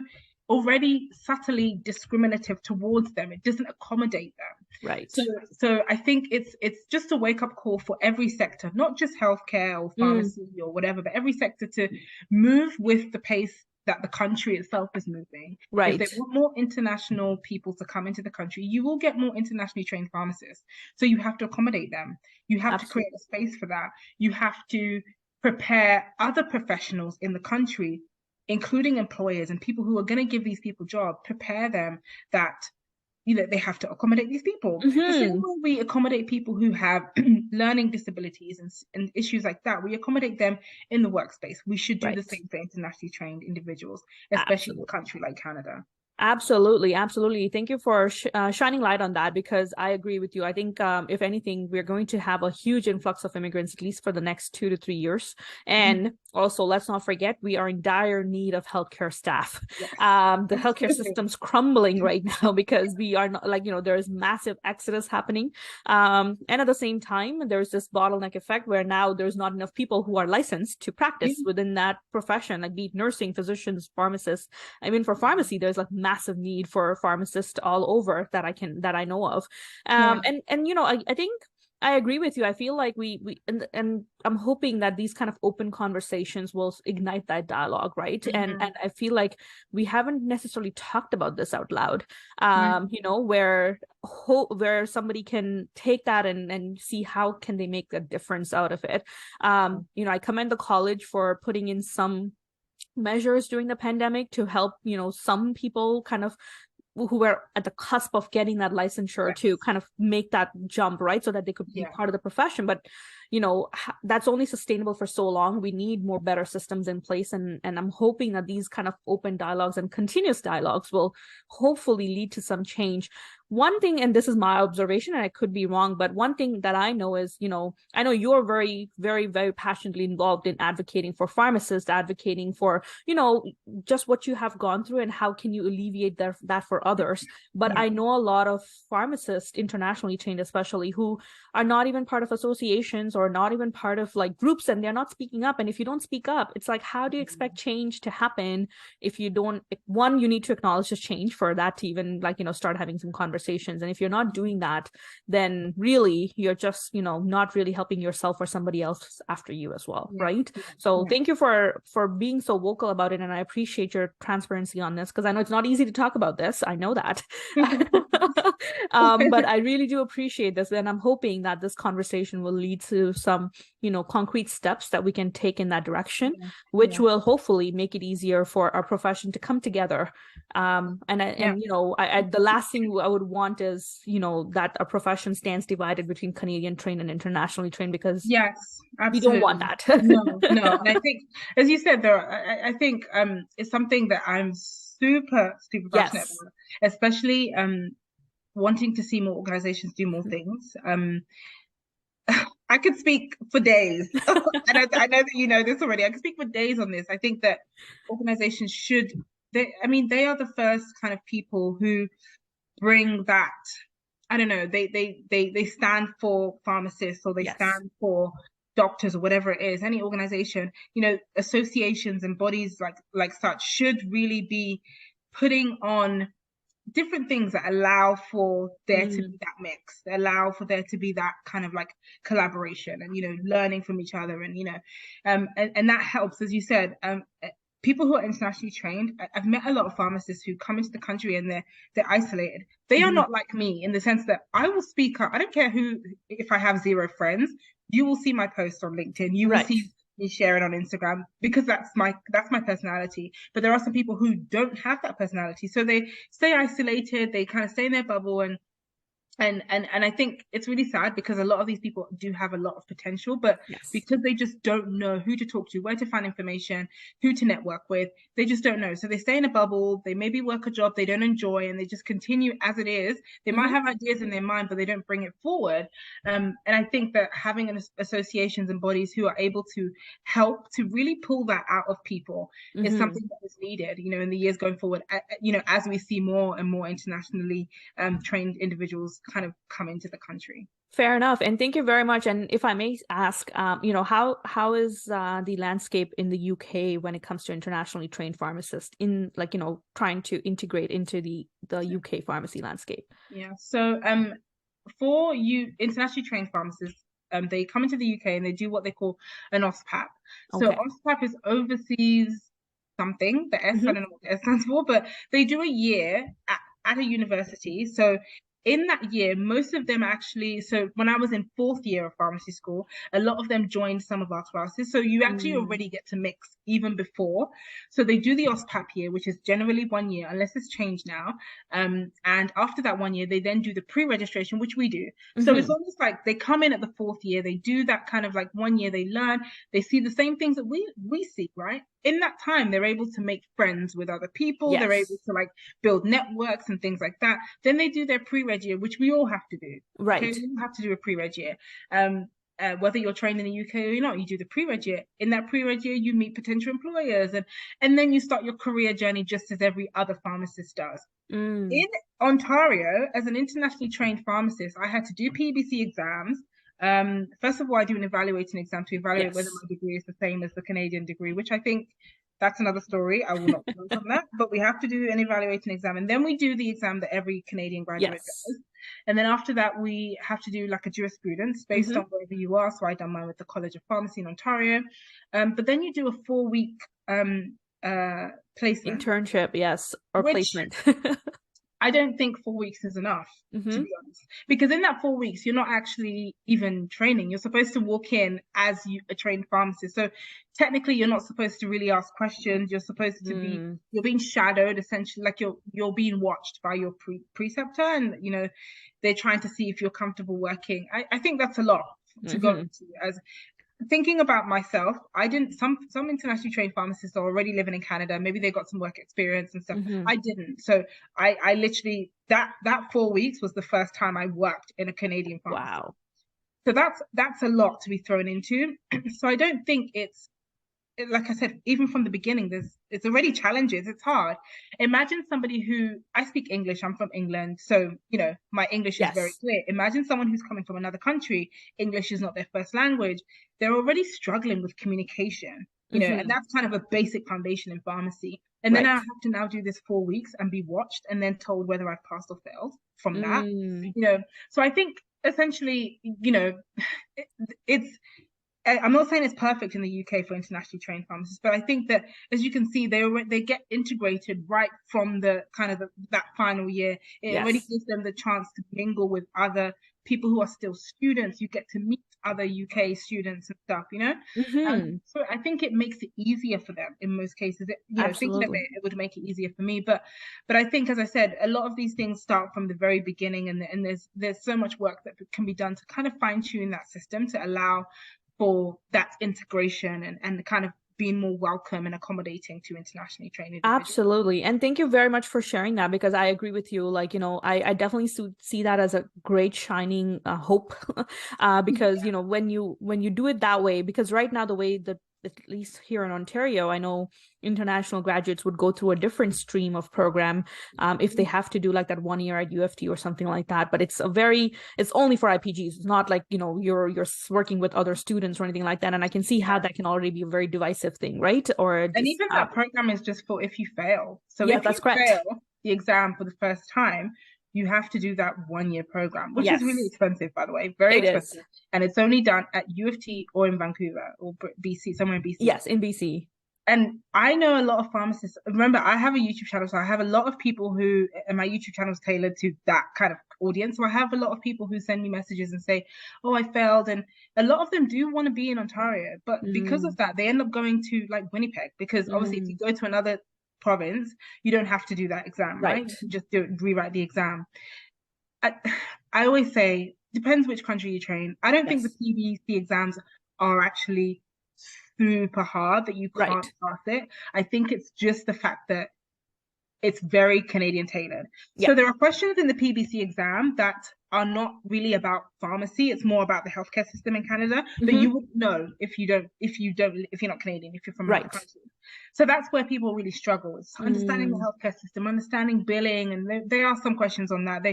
already subtly discriminative towards them. It doesn't accommodate them. Right. So I think it's just a wake-up call for every sector, not just healthcare or pharmacy or whatever, but every sector to move with the pace that the country itself is moving. Right. If they want more international people to come into the country, you will get more internationally trained pharmacists. So you have to accommodate them. You have to create a space for that. You have to prepare other professionals in the country, including employers and people who are going to give these people jobs, prepare them that they have to accommodate these people. The same way we accommodate people who have learning disabilities and issues like that, we accommodate them in the workspace. We should do the same for internationally trained individuals, especially in a country like Canada. Absolutely. Absolutely. Thank you for shining light on that, because I agree with you. I think if anything, we're going to have a huge influx of immigrants, at least for the next 2 to 3 years. And also, let's not forget, we are in dire need of healthcare staff. The healthcare system's crumbling right now because we are not there's massive exodus happening. And at the same time, there's this bottleneck effect where now there's not enough people who are licensed to practice within that profession, like be it nursing, physicians, pharmacists. I mean, for pharmacy, there's like massive need for pharmacists all over that I know of. And I think I agree with you. I feel like and I'm hoping that these kind of open conversations will ignite that dialogue, right? And I feel like we haven't necessarily talked about this out loud, where somebody can take that and see how can they make a difference out of it. I commend the college for putting in some measures during the pandemic to help, some people kind of who were at the cusp of getting that licensure to kind of make that jump, right? So that they could be part of the profession. But, that's only sustainable for so long. We need more better systems in place. And I'm hoping that these kind of open dialogues and continuous dialogues will hopefully lead to some change. One thing, and this is my observation, and I could be wrong, but one thing that I know is, I know you're very, very, very passionately involved in advocating for pharmacists, advocating for, just what you have gone through and how can you alleviate that for others. But I know a lot of pharmacists, internationally trained especially, who are not even part of associations or not even part of like groups, and they're not speaking up. And if you don't speak up, it's like, how do you expect change to happen if you don't? One, you need to acknowledge this change for that to even start having some conversations. conversations. And if you're not doing that, then really you're just, not really helping yourself or somebody else after you as well, right? So thank you for being so vocal about it. And I appreciate your transparency on this, because I know it's not easy to talk about this. I know that. But I really do appreciate this. And I'm hoping that this conversation will lead to some, concrete steps that we can take in that direction, which will hopefully make it easier for our profession to come together. The last thing I would want is, that a profession stands divided between Canadian trained and internationally trained, because yes, absolutely. we don't want that. No. And I think, as you said, I think it's something that I'm super passionate about, especially wanting to see more organizations do more things. I could speak for days, and I know that you know this already. I could speak for days on this. I think that organizations should. They are the first kind of people who bring that. I don't know. They stand for pharmacists, or they stand for doctors, or whatever it is. Any organization, associations and bodies like such should really be putting on different things that allow for there to be that mix, that allow for there to be that kind of like collaboration and learning from each other, and that helps, as you said. People who are internationally trained, I've met a lot of pharmacists who come into the country and they're isolated. They are not like me, in the sense that I will speak up. I don't care if I have 0 friends, you will see my post on LinkedIn, you will see me share it on Instagram, because that's my personality. But there are some people who don't have that personality, so they stay isolated, they kind of stay in their bubble, and I think it's really sad, because a lot of these people do have a lot of potential, but because they just don't know who to talk to, where to find information, who to network with, they just don't know. So they stay in a bubble, they maybe work a job they don't enjoy, and they just continue as it is. They might have ideas in their mind, but they don't bring it forward. And I think that having associations and bodies who are able to help to really pull that out of people is something that is needed, in the years going forward, as we see more and more internationally trained individuals kind of come into the country. Fair enough. And thank you very much. And if I may ask, how is the landscape in the UK when it comes to internationally trained pharmacists in trying to integrate into the UK pharmacy landscape? Yeah. So for you internationally trained pharmacists, they come into the UK and they do what they call an OSPAP. So OSPAP is overseas something. The S, I don't know what the S stands for, but they do a year at a university. So in that year, most of them actually, so when I was in 4th year of pharmacy school, a lot of them joined some of our classes. So you actually already get to mix even before. So they do the OSPAP year, which is generally 1 year, unless it's changed now. And after that 1 year, they then do the pre-registration, which we do. So it's almost like they come in at the 4th year, they do that kind of like 1 year, they learn, they see the same things that we see, right? In that time, they're able to make friends with other people. They're able to like build networks and things like that. Then they do their pre-reg year, which we all have to do. Right. Okay? We all have to do a pre-reg year. Whether you're trained in the UK or not, you do the pre-reg year. In that pre-reg year, you meet potential employers, and then you start your career journey just as every other pharmacist does. In Ontario, as an internationally trained pharmacist, I had to do PBC exams. First of all, I do an evaluating exam to evaluate whether my degree is the same as the Canadian degree, which I think that's another story. I will not comment on that, but we have to do an evaluating exam, and then we do the exam that every Canadian graduate does. And then after that, we have to do like a jurisprudence based on wherever you are. So I done mine with the College of Pharmacy in Ontario. But then you do a 4-week placement. Internship, or placement. I don't think 4 weeks is enough, to be honest, because in that 4 weeks, you're not actually even training. You're supposed to walk in as a trained pharmacist. So technically, you're not supposed to really ask questions. You're supposed to you're being shadowed, essentially, like you're being watched by your preceptor, and they're trying to see if you're comfortable working. I think that's a lot to go into. As thinking about myself, I didn't. Some internationally trained pharmacists are already living in Canada. Maybe they got some work experience and stuff. I didn't. So I literally that 4 weeks was the first time I worked in a Canadian pharmacy. Wow. So that's a lot to be thrown into. So I don't think it's, like I said, even from the beginning, it's already challenges. It's hard. Imagine somebody who, I speak English, I'm from England, so my English is very clear. Imagine someone who's coming from another country, English is not their first language. They're already struggling with communication, and that's kind of a basic foundation in pharmacy. And then I Right. have to now do this 4 weeks and be watched and then told whether I've passed or failed from that. Mm. So I think essentially, it's I'm not saying it's perfect in the UK for internationally trained pharmacists, but I think that, as you can see, they get integrated right from the kind of that final year. It already Yes. gives them the chance to mingle with other people who are still students. You get to meet other UK students and stuff, So I think it makes it easier for them in most cases. Thinking of Absolutely. it would make it easier for me, but I think, as I said, a lot of these things start from the very beginning, and there's so much work that can be done to kind of fine tune that system to allow for that integration and kind of being more welcome and accommodating to internationally trained individuals. Absolutely. And thank you very much for sharing that, because I agree with you. Like, I definitely see that as a great shining hope. Because, when you do it that way, because right now, the way that, at least here in Ontario, I know international graduates would go through a different stream of program if they have to do like that 1 year at UFT or something like that. But it's only for IPGs. It's not like, you're working with other students or anything like that. And I can see how that can already be a very divisive thing, right? Or And just even that program is just for if you fail. So yeah, if you that's correct. fail the exam for the first time, you have to do that 1 year program, which is really Yes, expensive, by the way, very it is. expensive. And it's only done at UFT or in Vancouver or BC, somewhere in BC. Yes, in BC. And I know a lot of pharmacists. Remember, I have a YouTube channel, so I have a lot of people who, and my YouTube channel is tailored to that kind of audience. So I have a lot of people who send me messages and say, "Oh, I failed," and a lot of them do want to be in Ontario, but because Mm, of that, they end up going to like Winnipeg, because obviously, if you mm, go to another province, you don't have to do that exam, right? right. You can just rewrite the exam. I, I always say, depends which country you train. I don't think the Yes. PBC exams are actually super hard that you can't Right. pass it. I think it's just the fact that it's very Canadian tailored. Yeah. So there are questions in the PBC exam that are not really about pharmacy. It's more about the healthcare system in Canada that Hmm. you wouldn't know if you're not Canadian, if you're from another Right. country. So that's where people really struggle. It's understanding the Mm, healthcare system, understanding billing, and there are some questions on that.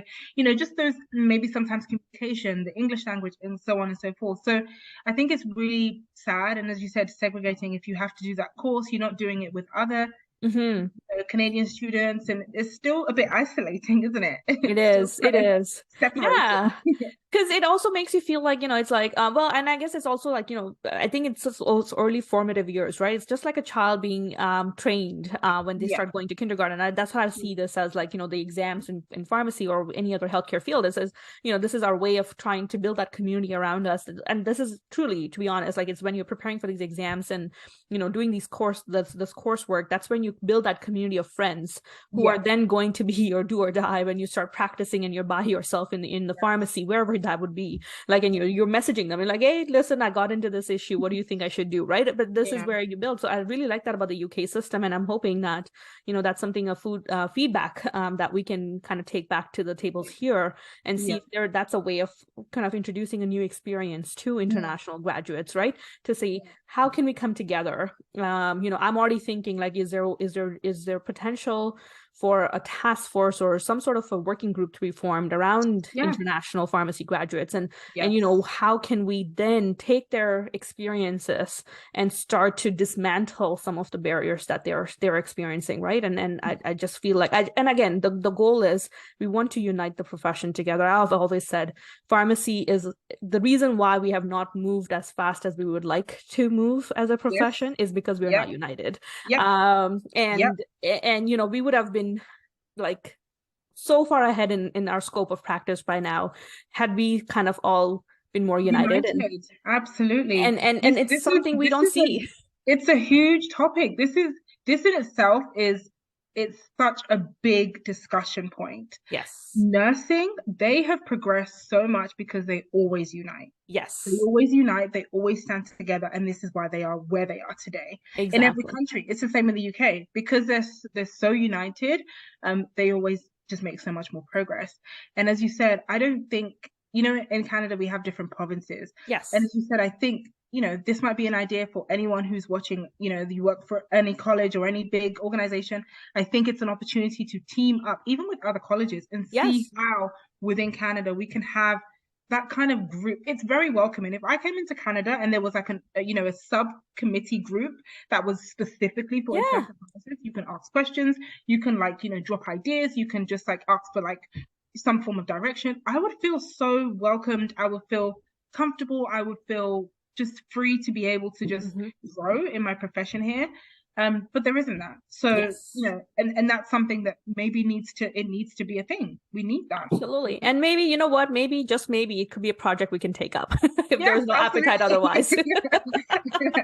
Just those, maybe sometimes communication, the English language, and so on and so forth. So I think it's really sad. And as you said, segregating, if you have to do that course, you're not doing it with other hmm. Canadian students, and it's still a bit isolating, isn't it? It It's still is. It kind of is. separating. Yeah. Because it also makes you feel like, it's like, well, and I guess it's also like, I think it's just also early formative years, right? It's just like a child being trained when they Yeah, start going to kindergarten. That's how I see this as, like, the exams in pharmacy or any other healthcare field. It says, this is our way of trying to build that community around us. And this is truly, to be honest, like, it's when you're preparing for these exams and, doing this coursework, that's when you build that community of friends who are yeah, then going to be your do or die when you start practicing and you're by yourself in the pharmacy, wherever that would be. Like, and you're messaging them and like, hey, listen, I got into this issue. What do you think I should do? Right. But this is yeah, where you build. So I really like that about the UK system. And I'm hoping that, that's something of feedback that we can kind of take back to the tables here and see yeah. if that's a way of kind of introducing a new experience to Mm, international graduates, right? To see yeah. how can we come together. I'm already thinking like, is there potential for a task force or some sort of a working group to be formed around Yeah. international pharmacy graduates, and Yes. how can we then take their experiences and start to dismantle some of the barriers that they're experiencing, right? And I just feel like and again, the goal is we want to unite the profession together. I've always said pharmacy is the reason why we have not moved as fast as we would like to move as a Yes. profession is because we're not Yep. united. Yep. Yep. And we would have been like so far ahead in our scope of practice by now had we kind of all been more united, United. Absolutely. and it's something we don't see. It's a huge topic. This in itself it's such a big discussion point. Yes. Nursing, they have progressed so much because they always unite. They Yes, always unite, they always stand together, and this is why they are where they are today. In every exactly. country, it's the same in the UK because they're so united. They always just make so much more progress. And as you said, I don't think in Canada we have different provinces, and Yes. as you said, I think this might be an idea for anyone who's watching. You work for any college or any big organization. I think it's an opportunity to team up, even with other colleges, and see Yes. how within Canada we can have that kind of group, it's very welcoming. If I came into Canada and there was like a subcommittee group that was specifically for Yeah. international pharmacists, you can ask questions, you can like, drop ideas, you can just like ask for like some form of direction. I would feel so welcomed. I would feel comfortable. I would feel just free to be able to just Hmm. grow in my profession here. But there isn't that. So, Yes. and that's something that maybe needs to be a thing. We need that. Absolutely. And maybe, you know what, maybe, just maybe, it could be a project we can take up if Yes, there's no appetite absolutely. otherwise.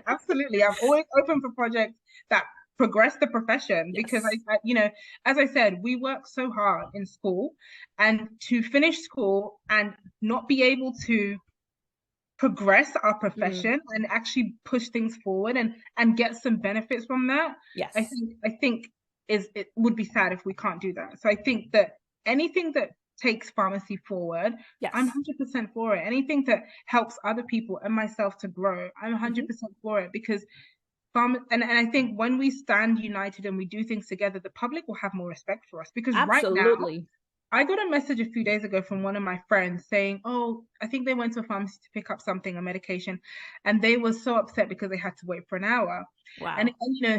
Absolutely. I'm always open for projects that progress the profession because Yes. as I said, we work so hard in school, and to finish school and not be able to progress our Mm, profession and actually push things forward and get some benefits from that, yes. I think it would be sad if we can't do that. So I think that anything that takes pharmacy forward, I'm Yes. 100% for it. Anything that helps other people and myself to grow, I'm Hmm. 100% for it, because and I think when we stand united and we do things together, the public will have more respect for us, because right now Absolutely. I got a message a few days ago from one of my friends saying, "Oh, I think they went to a pharmacy to pick up something, a medication, and they were so upset because they had to wait for an hour." Wow.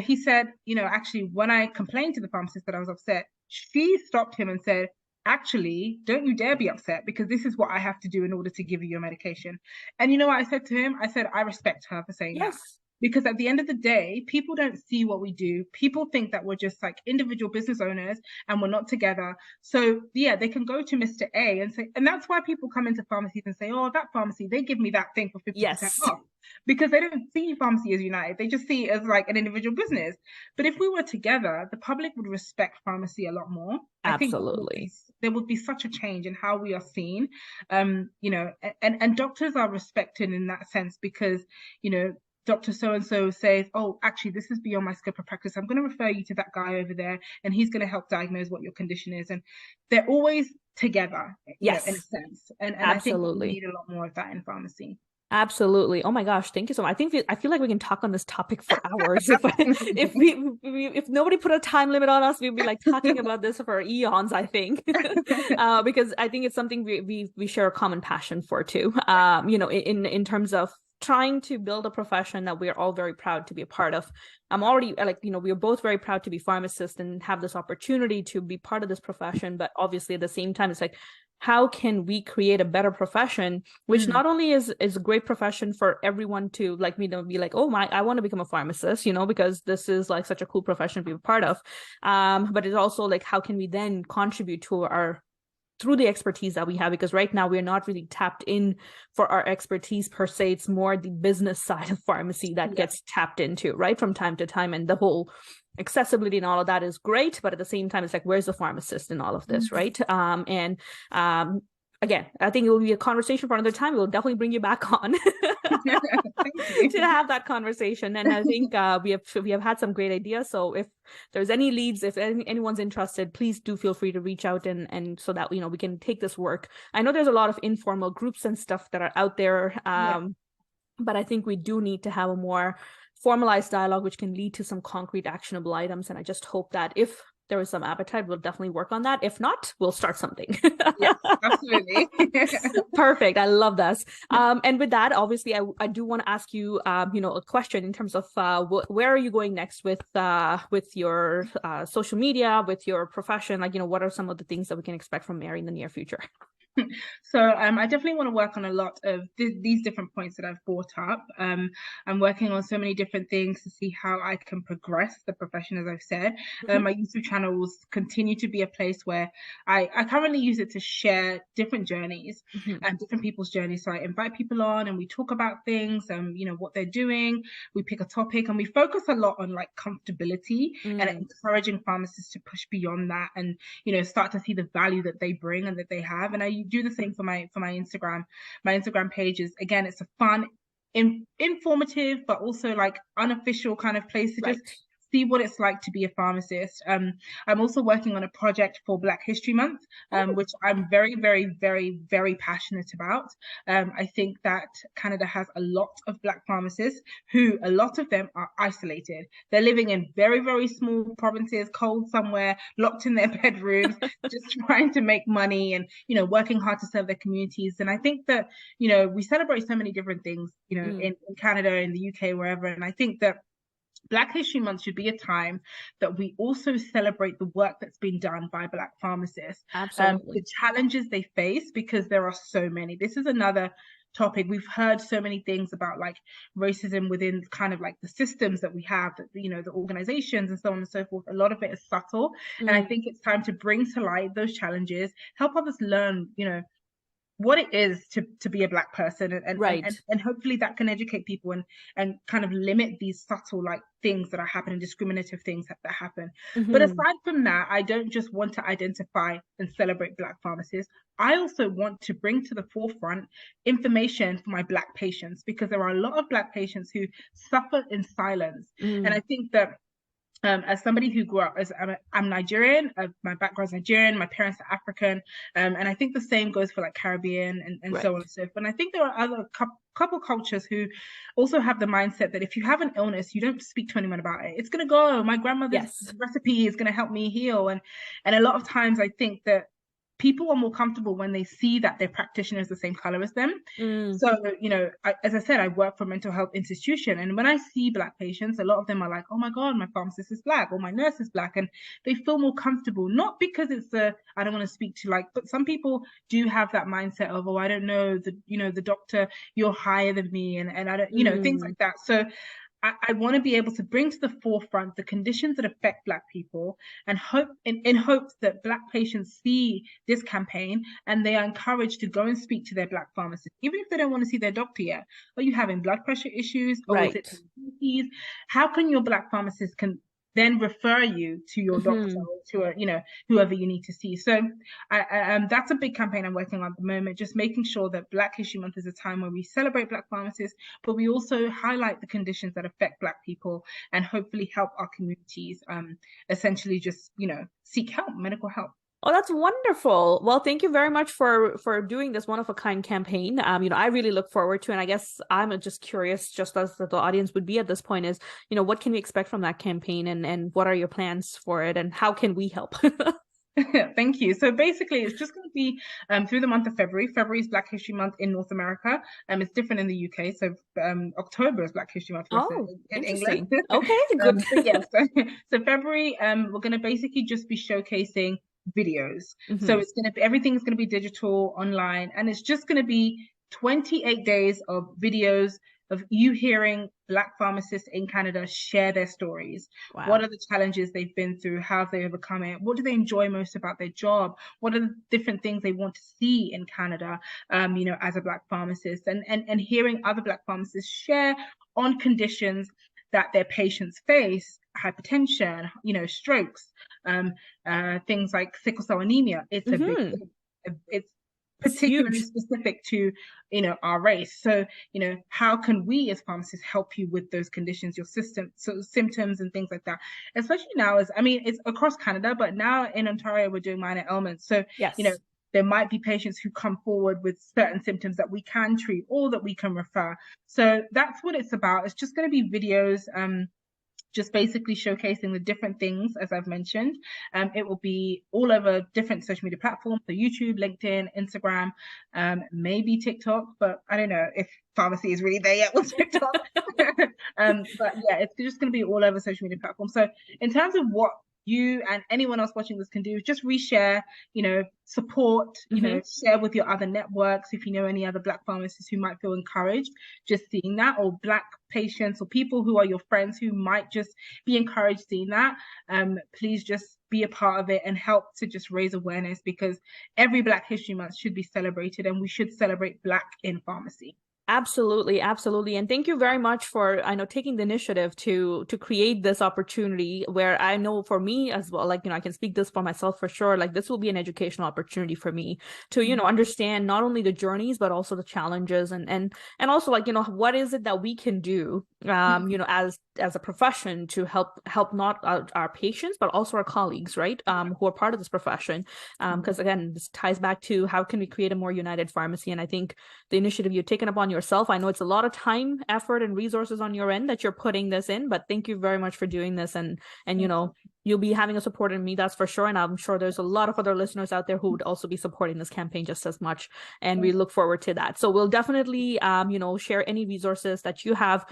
He said, actually, when I complained to the pharmacist that I was upset, she stopped him and said, "Actually, don't you dare be upset, because this is what I have to do in order to give you your medication." And you know what I said to him? I said, "I respect her for saying that." Yes. Because at the end of the day, people don't see what we do. People think that we're just like individual business owners and we're not together. So yeah, they can go to Mr. A and say, and that's why people come into pharmacies and say, "Oh, that pharmacy, they give me that thing for 50% Yes. off." Because they don't see pharmacy as united. They just see it as like an individual business. But if we were together, the public would respect pharmacy a lot more. I think Absolutely. there would be such a change in how we are seen. And doctors are respected in that sense, because, you know, Dr. So and so says, "Oh, actually, this is beyond my scope of practice. I'm going to refer you to that guy over there, and he's going to help diagnose what your condition is." And they're always together, in a Yes. sense. And I think we Absolutely. need a lot more of that in pharmacy. Absolutely. Oh my gosh, thank you so much. I feel like we can talk on this topic for hours. If nobody put a time limit on us, we'd be like talking about this for eons, I think. Because I think it's something we share a common passion for too. In terms of trying to build a profession that we're all very proud to be a part of. I'm already like, we're both very proud to be pharmacists and have this opportunity to be part of this profession, but obviously at the same time, it's like, how can we create a better profession, which Mm, not only is a great profession for everyone to like me to be like, oh my, I want to become a pharmacist, because this is like such a cool profession to be a part of. But it's also like, how can we then contribute to our through the expertise that we have, because right now we're not really tapped in for our expertise per se. It's more the business side of pharmacy that yeah. gets tapped into, right, from time to time. And the whole accessibility and all of that is great, but at the same time, it's like, where's the pharmacist in all of this, Mm. right? And again, I think it will be a conversation for another time. We'll definitely bring you back on Thank you. to have that conversation. And I think we have had some great ideas. So if there's any leads, if anyone's interested, please do feel free to reach out, and so that we can take this work. I know there's a lot of informal groups and stuff that are out there, Yeah. but I think we do need to have a more formalized dialogue, which can lead to some concrete actionable items. And I just hope that if there is some appetite, we'll definitely work on that. If not, we'll start something. Yes, absolutely. Perfect. I love this. And with that, obviously, I do want to ask you, a question in terms of where are you going next with your social media, with your profession? Like, what are some of the things that we can expect from Mary in the near future? So I definitely want to work on a lot of these different points that I've brought up. I'm working on so many different things to see how I can progress the profession, as I've said. Mhm. My YouTube channel will continue to be a place where I currently use it to share different journeys Mhm. and different people's journeys. So I invite people on and we talk about things, what they're doing. We pick a topic and we focus a lot on like comfortability and Mm. encouraging pharmacists to push beyond that and start to see the value that they bring and that they have. And I do the same for my Instagram. My Instagram page is, again, it's a fun, informative, but also like unofficial kind of place to just Right. see what it's like to be a pharmacist. I'm also working on a project for Black History Month, which I'm very, very, very, very passionate about. I think that Canada has a lot of Black pharmacists who, a lot of them are isolated. They're living in very, very small provinces, cold somewhere, locked in their bedrooms, just trying to make money and, working hard to serve their communities. And I think that, we celebrate so many different things, in Canada, in the UK, wherever. And I think that Black History Month should be a time that we also celebrate the work that's been done by Black pharmacists, Absolutely. the challenges they face, because there are so many. This is another topic. We've heard so many things about like racism within kind of like the systems that we have, that, the organizations and so on and so forth. A lot of it is subtle. And I think it's time to bring to light those challenges, help others learn, what it is to be a Black person, and hopefully that can educate people and kind of limit these subtle like things that are happening, discriminative things that happen. But aside from that, I don't just want to identify and celebrate Black pharmacists. I also want to bring to the forefront information for my Black patients, because there are a lot of Black patients who suffer in silence. And I think that as somebody who grew up as I'm Nigerian, my background's Nigerian, my parents are African, and I think the same goes for like Caribbean and so on and so forth. And I think there are other couple cultures who also have the mindset that if you have an illness, you don't speak to anyone about it. It's going to go. My grandmother's recipe is going to help me heal. And a lot of times I think that people are more comfortable when they see that their practitioner is the same color as them. So, as I said, I work for a mental health institution. And when I see Black patients, a lot of them are like, oh my God, my pharmacist is Black or my nurse is Black. And they feel more comfortable, not because it's I don't want to speak to but some people do have that mindset of, oh, I don't know, the doctor, you're higher than me. And I don't, things like that. So I want to be able to bring to the forefront the conditions that affect Black people, and hope in hopes that Black patients see this campaign and they are encouraged to go and speak to their Black pharmacist, even if they don't want to see their doctor yet. Are you having blood pressure issues, or is it diabetes? How can your Black pharmacist can then refer you to your doctor or to whoever you need to see. So that's a big campaign I'm working on at the moment, just making sure that Black History Month is a time where we celebrate Black pharmacists, but we also highlight the conditions that affect Black people and hopefully help our communities essentially just, seek help, medical help. Oh, that's wonderful. Well, thank you very much for doing this one of a kind campaign. I really look forward to, and I guess I'm just curious, just as the audience would be at this point, is, what can we expect from that campaign, and what are your plans for it, and how can we help? Thank you. So basically, it's just going to be through the month of February. February is Black History Month in North America. It's different in the UK. So October is Black History Month in England. Okay, good. So February, we're going to basically just be showcasing videos. So everything's going to be digital, online, and it's just going to be 28 days of videos of you hearing Black pharmacists in Canada share their stories. Wow. What are the challenges they've been through? How have they overcome it? What do they enjoy most about their job? What are the different things they want to see in Canada, as a Black pharmacist? And hearing other Black pharmacists share on conditions that their patients face, hypertension, strokes, things like sickle cell anemia. It's a big, it's particularly specific to our race. So how can we as pharmacists help you with those conditions, your symptoms and things like that, especially now, it's across Canada, but now in Ontario we're doing minor ailments. So there might be patients who come forward with certain symptoms that we can treat or that we can refer. So that's what it's about. It's just going to be videos, just basically showcasing the different things, as I've mentioned. It will be all over different social media platforms, so YouTube, LinkedIn, Instagram, maybe TikTok, but I don't know if pharmacy is really there yet with TikTok. But yeah, it's just going to be all over social media platforms. So in terms of what you and anyone else watching this can do, just reshare, support, share with your other networks. If you know any other Black pharmacists who might feel encouraged just seeing that, or Black patients or people who are your friends who might just be encouraged seeing that, please just be a part of it and help to just raise awareness, because every Black History Month should be celebrated, and we should celebrate Black in pharmacy. Absolutely, absolutely. And thank you very much for, I know, taking the initiative to create this opportunity where I know for me as well, like, I can speak this for myself for sure. Like this will be an educational opportunity for me to, understand not only the journeys, but also the challenges and also like, what is it that we can do as a profession to help not our patients, but also our colleagues, right? Who are part of this profession. Because again, this ties back to how can we create a more united pharmacy. And I think the initiative you've taken upon yourself. I know it's a lot of time, effort, and resources on your end that you're putting this in, but thank you very much for doing this. And you'll be having a support in me, that's for sure. And I'm sure there's a lot of other listeners out there who would also be supporting this campaign just as much. And we look forward to that. So we'll definitely, share any resources that you have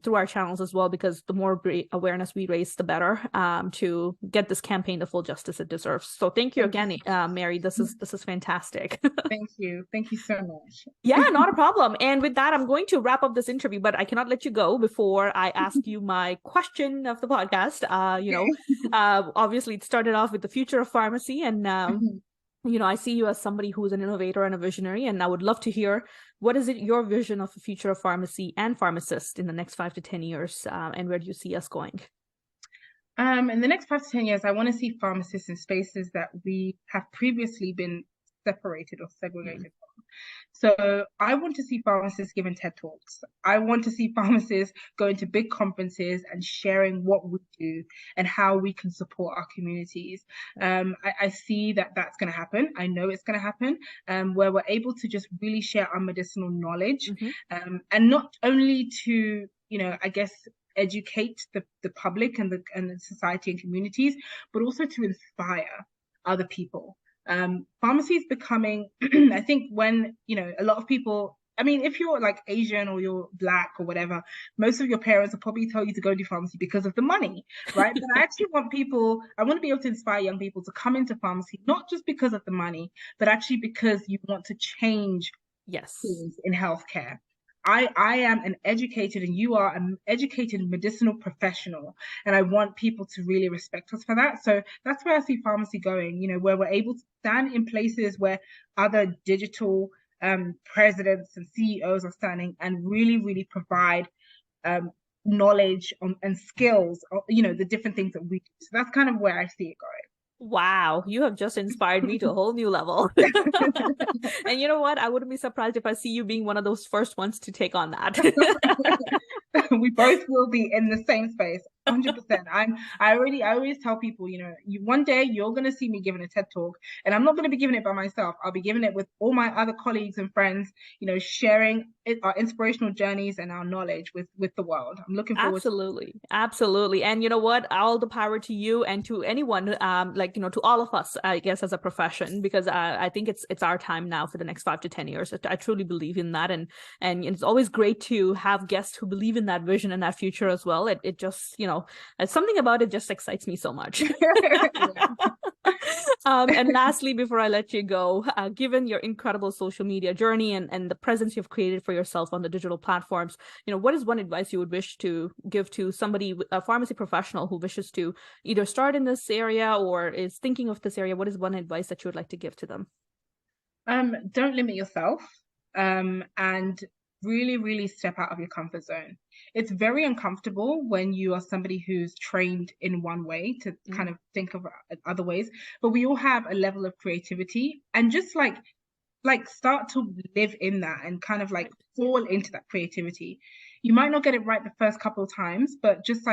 through our channels as well, because the more awareness we raise, the better to get this campaign the full justice it deserves. So thank you again, Mary. This is fantastic. Thank you. Thank you so much. Yeah, not a problem. And with that, I'm going to wrap up this interview, but I cannot let you go before I ask you my question of the podcast. Obviously, it started off with the future of pharmacy, and I see you as somebody who's an innovator and a visionary, and I would love to hear what is it your vision of the future of pharmacy and pharmacist in the next 5 to 10 years, and where do you see us going? In the next 5 to 10 years, I want to see pharmacists in spaces that we have previously been separated or segregated from. So I want to see pharmacists giving TED Talks. I want to see pharmacists going to big conferences and sharing what we do and how we can support our communities. I see that that's going to happen. I know it's going to happen, where we're able to just really share our medicinal knowledge, and not only to, I guess, educate the public and the society and communities, but also to inspire other people. Pharmacy is becoming, I think when, a lot of people, I mean, if you're like Asian or you're Black or whatever, most of your parents will probably tell you to go do pharmacy because of the money, right? But I actually want to be able to inspire young people to come into pharmacy, not just because of the money, but actually because you want to change things in healthcare. I am an educated, and you are an educated medicinal professional, and I want people to really respect us for that. So that's where I see pharmacy going, where we're able to stand in places where other digital presidents and CEOs are standing, and really, really provide knowledge and skills, the different things that we do. So that's kind of where I see it going. Wow, you have just inspired me to a whole new level. And you know what? I wouldn't be surprised if I see you being one of those first ones to take on that. We both will be in the same space, 100%. I always tell people, one day you're going to see me giving a TED Talk, and I'm not going to be giving it by myself. I'll be giving it with all my other colleagues and friends, sharing our inspirational journeys and our knowledge with the world. I'm looking forward Absolutely. And you know what? All the power to you and to anyone, to all of us, I guess, as a profession, because I think it's our time now for the next 5 to 10 years. I truly believe in that. And it's always great to have guests who believe in that vision and that future as well. It just, something about it just excites me so much. And lastly, before I let you go, given your incredible social media journey and the presence you've created for yourself on the digital platforms, what is one advice you would wish to give to somebody, a pharmacy professional who wishes to either start in this area or is thinking of this area? What is one advice that you would like to give to them? Don't limit yourself, and really, really step out of your comfort zone. It's very uncomfortable when you are somebody who's trained in one way to kind of think of other ways, but we all have a level of creativity, and just like start to live in that and kind of like fall into that creativity. You might not get it right the first couple of times, but just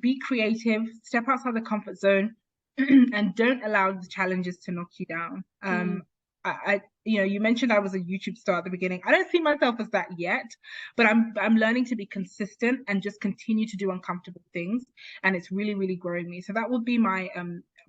be creative, step outside the comfort zone, and don't allow the challenges to knock you down. You mentioned I was a YouTube star at the beginning. I don't see myself as that yet, but I'm learning to be consistent and just continue to do uncomfortable things, and it's really, really growing me. So that would be my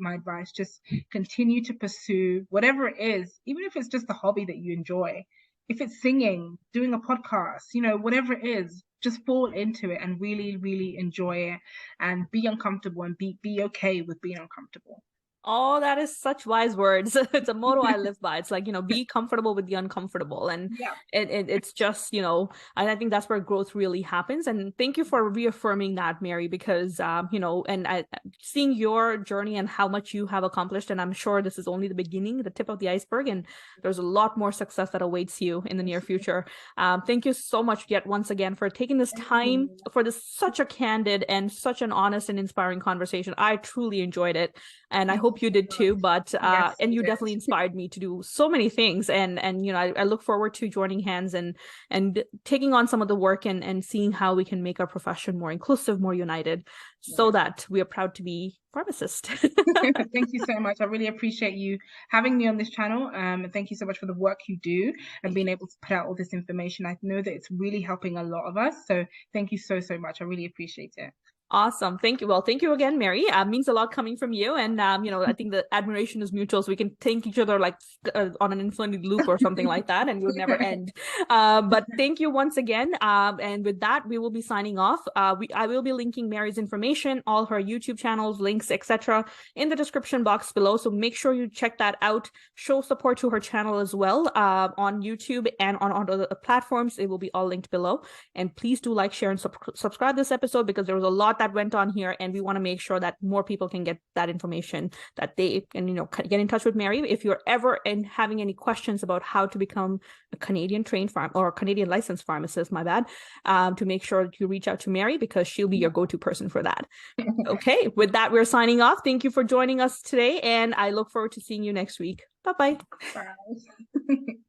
advice. Just continue to pursue whatever it is, even if it's just a hobby that you enjoy. If it's singing, doing a podcast, whatever it is, just fall into it and really, really enjoy it, and be uncomfortable and be okay with being uncomfortable. Oh, that is such wise words. It's a motto I live by. It's like, be comfortable with the uncomfortable. And Yeah. it's just, and I think that's where growth really happens. And thank you for reaffirming that, Mary, because, and seeing your journey and how much you have accomplished. And I'm sure this is only the beginning, the tip of the iceberg. And there's a lot more success that awaits you in the near future. Thank you so much yet once again for taking this time for this such a candid and such an honest and inspiring conversation. I truly enjoyed it. And I hope you did too, but Yes, and we you did. definitely inspired me to do so many things. And I look forward to joining hands and taking on some of the work and seeing how we can make our profession more inclusive, more united, so that we are proud to be pharmacists. Thank you so much. I really appreciate you having me on this channel. And thank you so much for the work you do and being able to put out all this information. I know that it's really helping a lot of us. So thank you so, so much. I really appreciate it. Awesome. Thank you. Well, thank you again, Mary. Means a lot coming from you. And, I think the admiration is mutual. So we can thank each other like on an infinity loop or something like that. And it would never end. But thank you once again. And with that, we will be signing off. I will be linking Mary's information, all her YouTube channels, links, etc. in the description box below. So make sure you check that out. Show support to her channel as well on YouTube and on other platforms. It will be all linked below. And please do like, share, and subscribe this episode because there was a lot that went on here, and we want to make sure that more people can get that information, that they can get in touch with Mary. If you're ever having any questions about how to become a Canadian trained or Canadian licensed pharmacist, my bad, to make sure that you reach out to Mary because she'll be your go-to person for that. Okay, with that, we're signing off. Thank you for joining us today, and I look forward to seeing you next week. Bye-bye. Bye.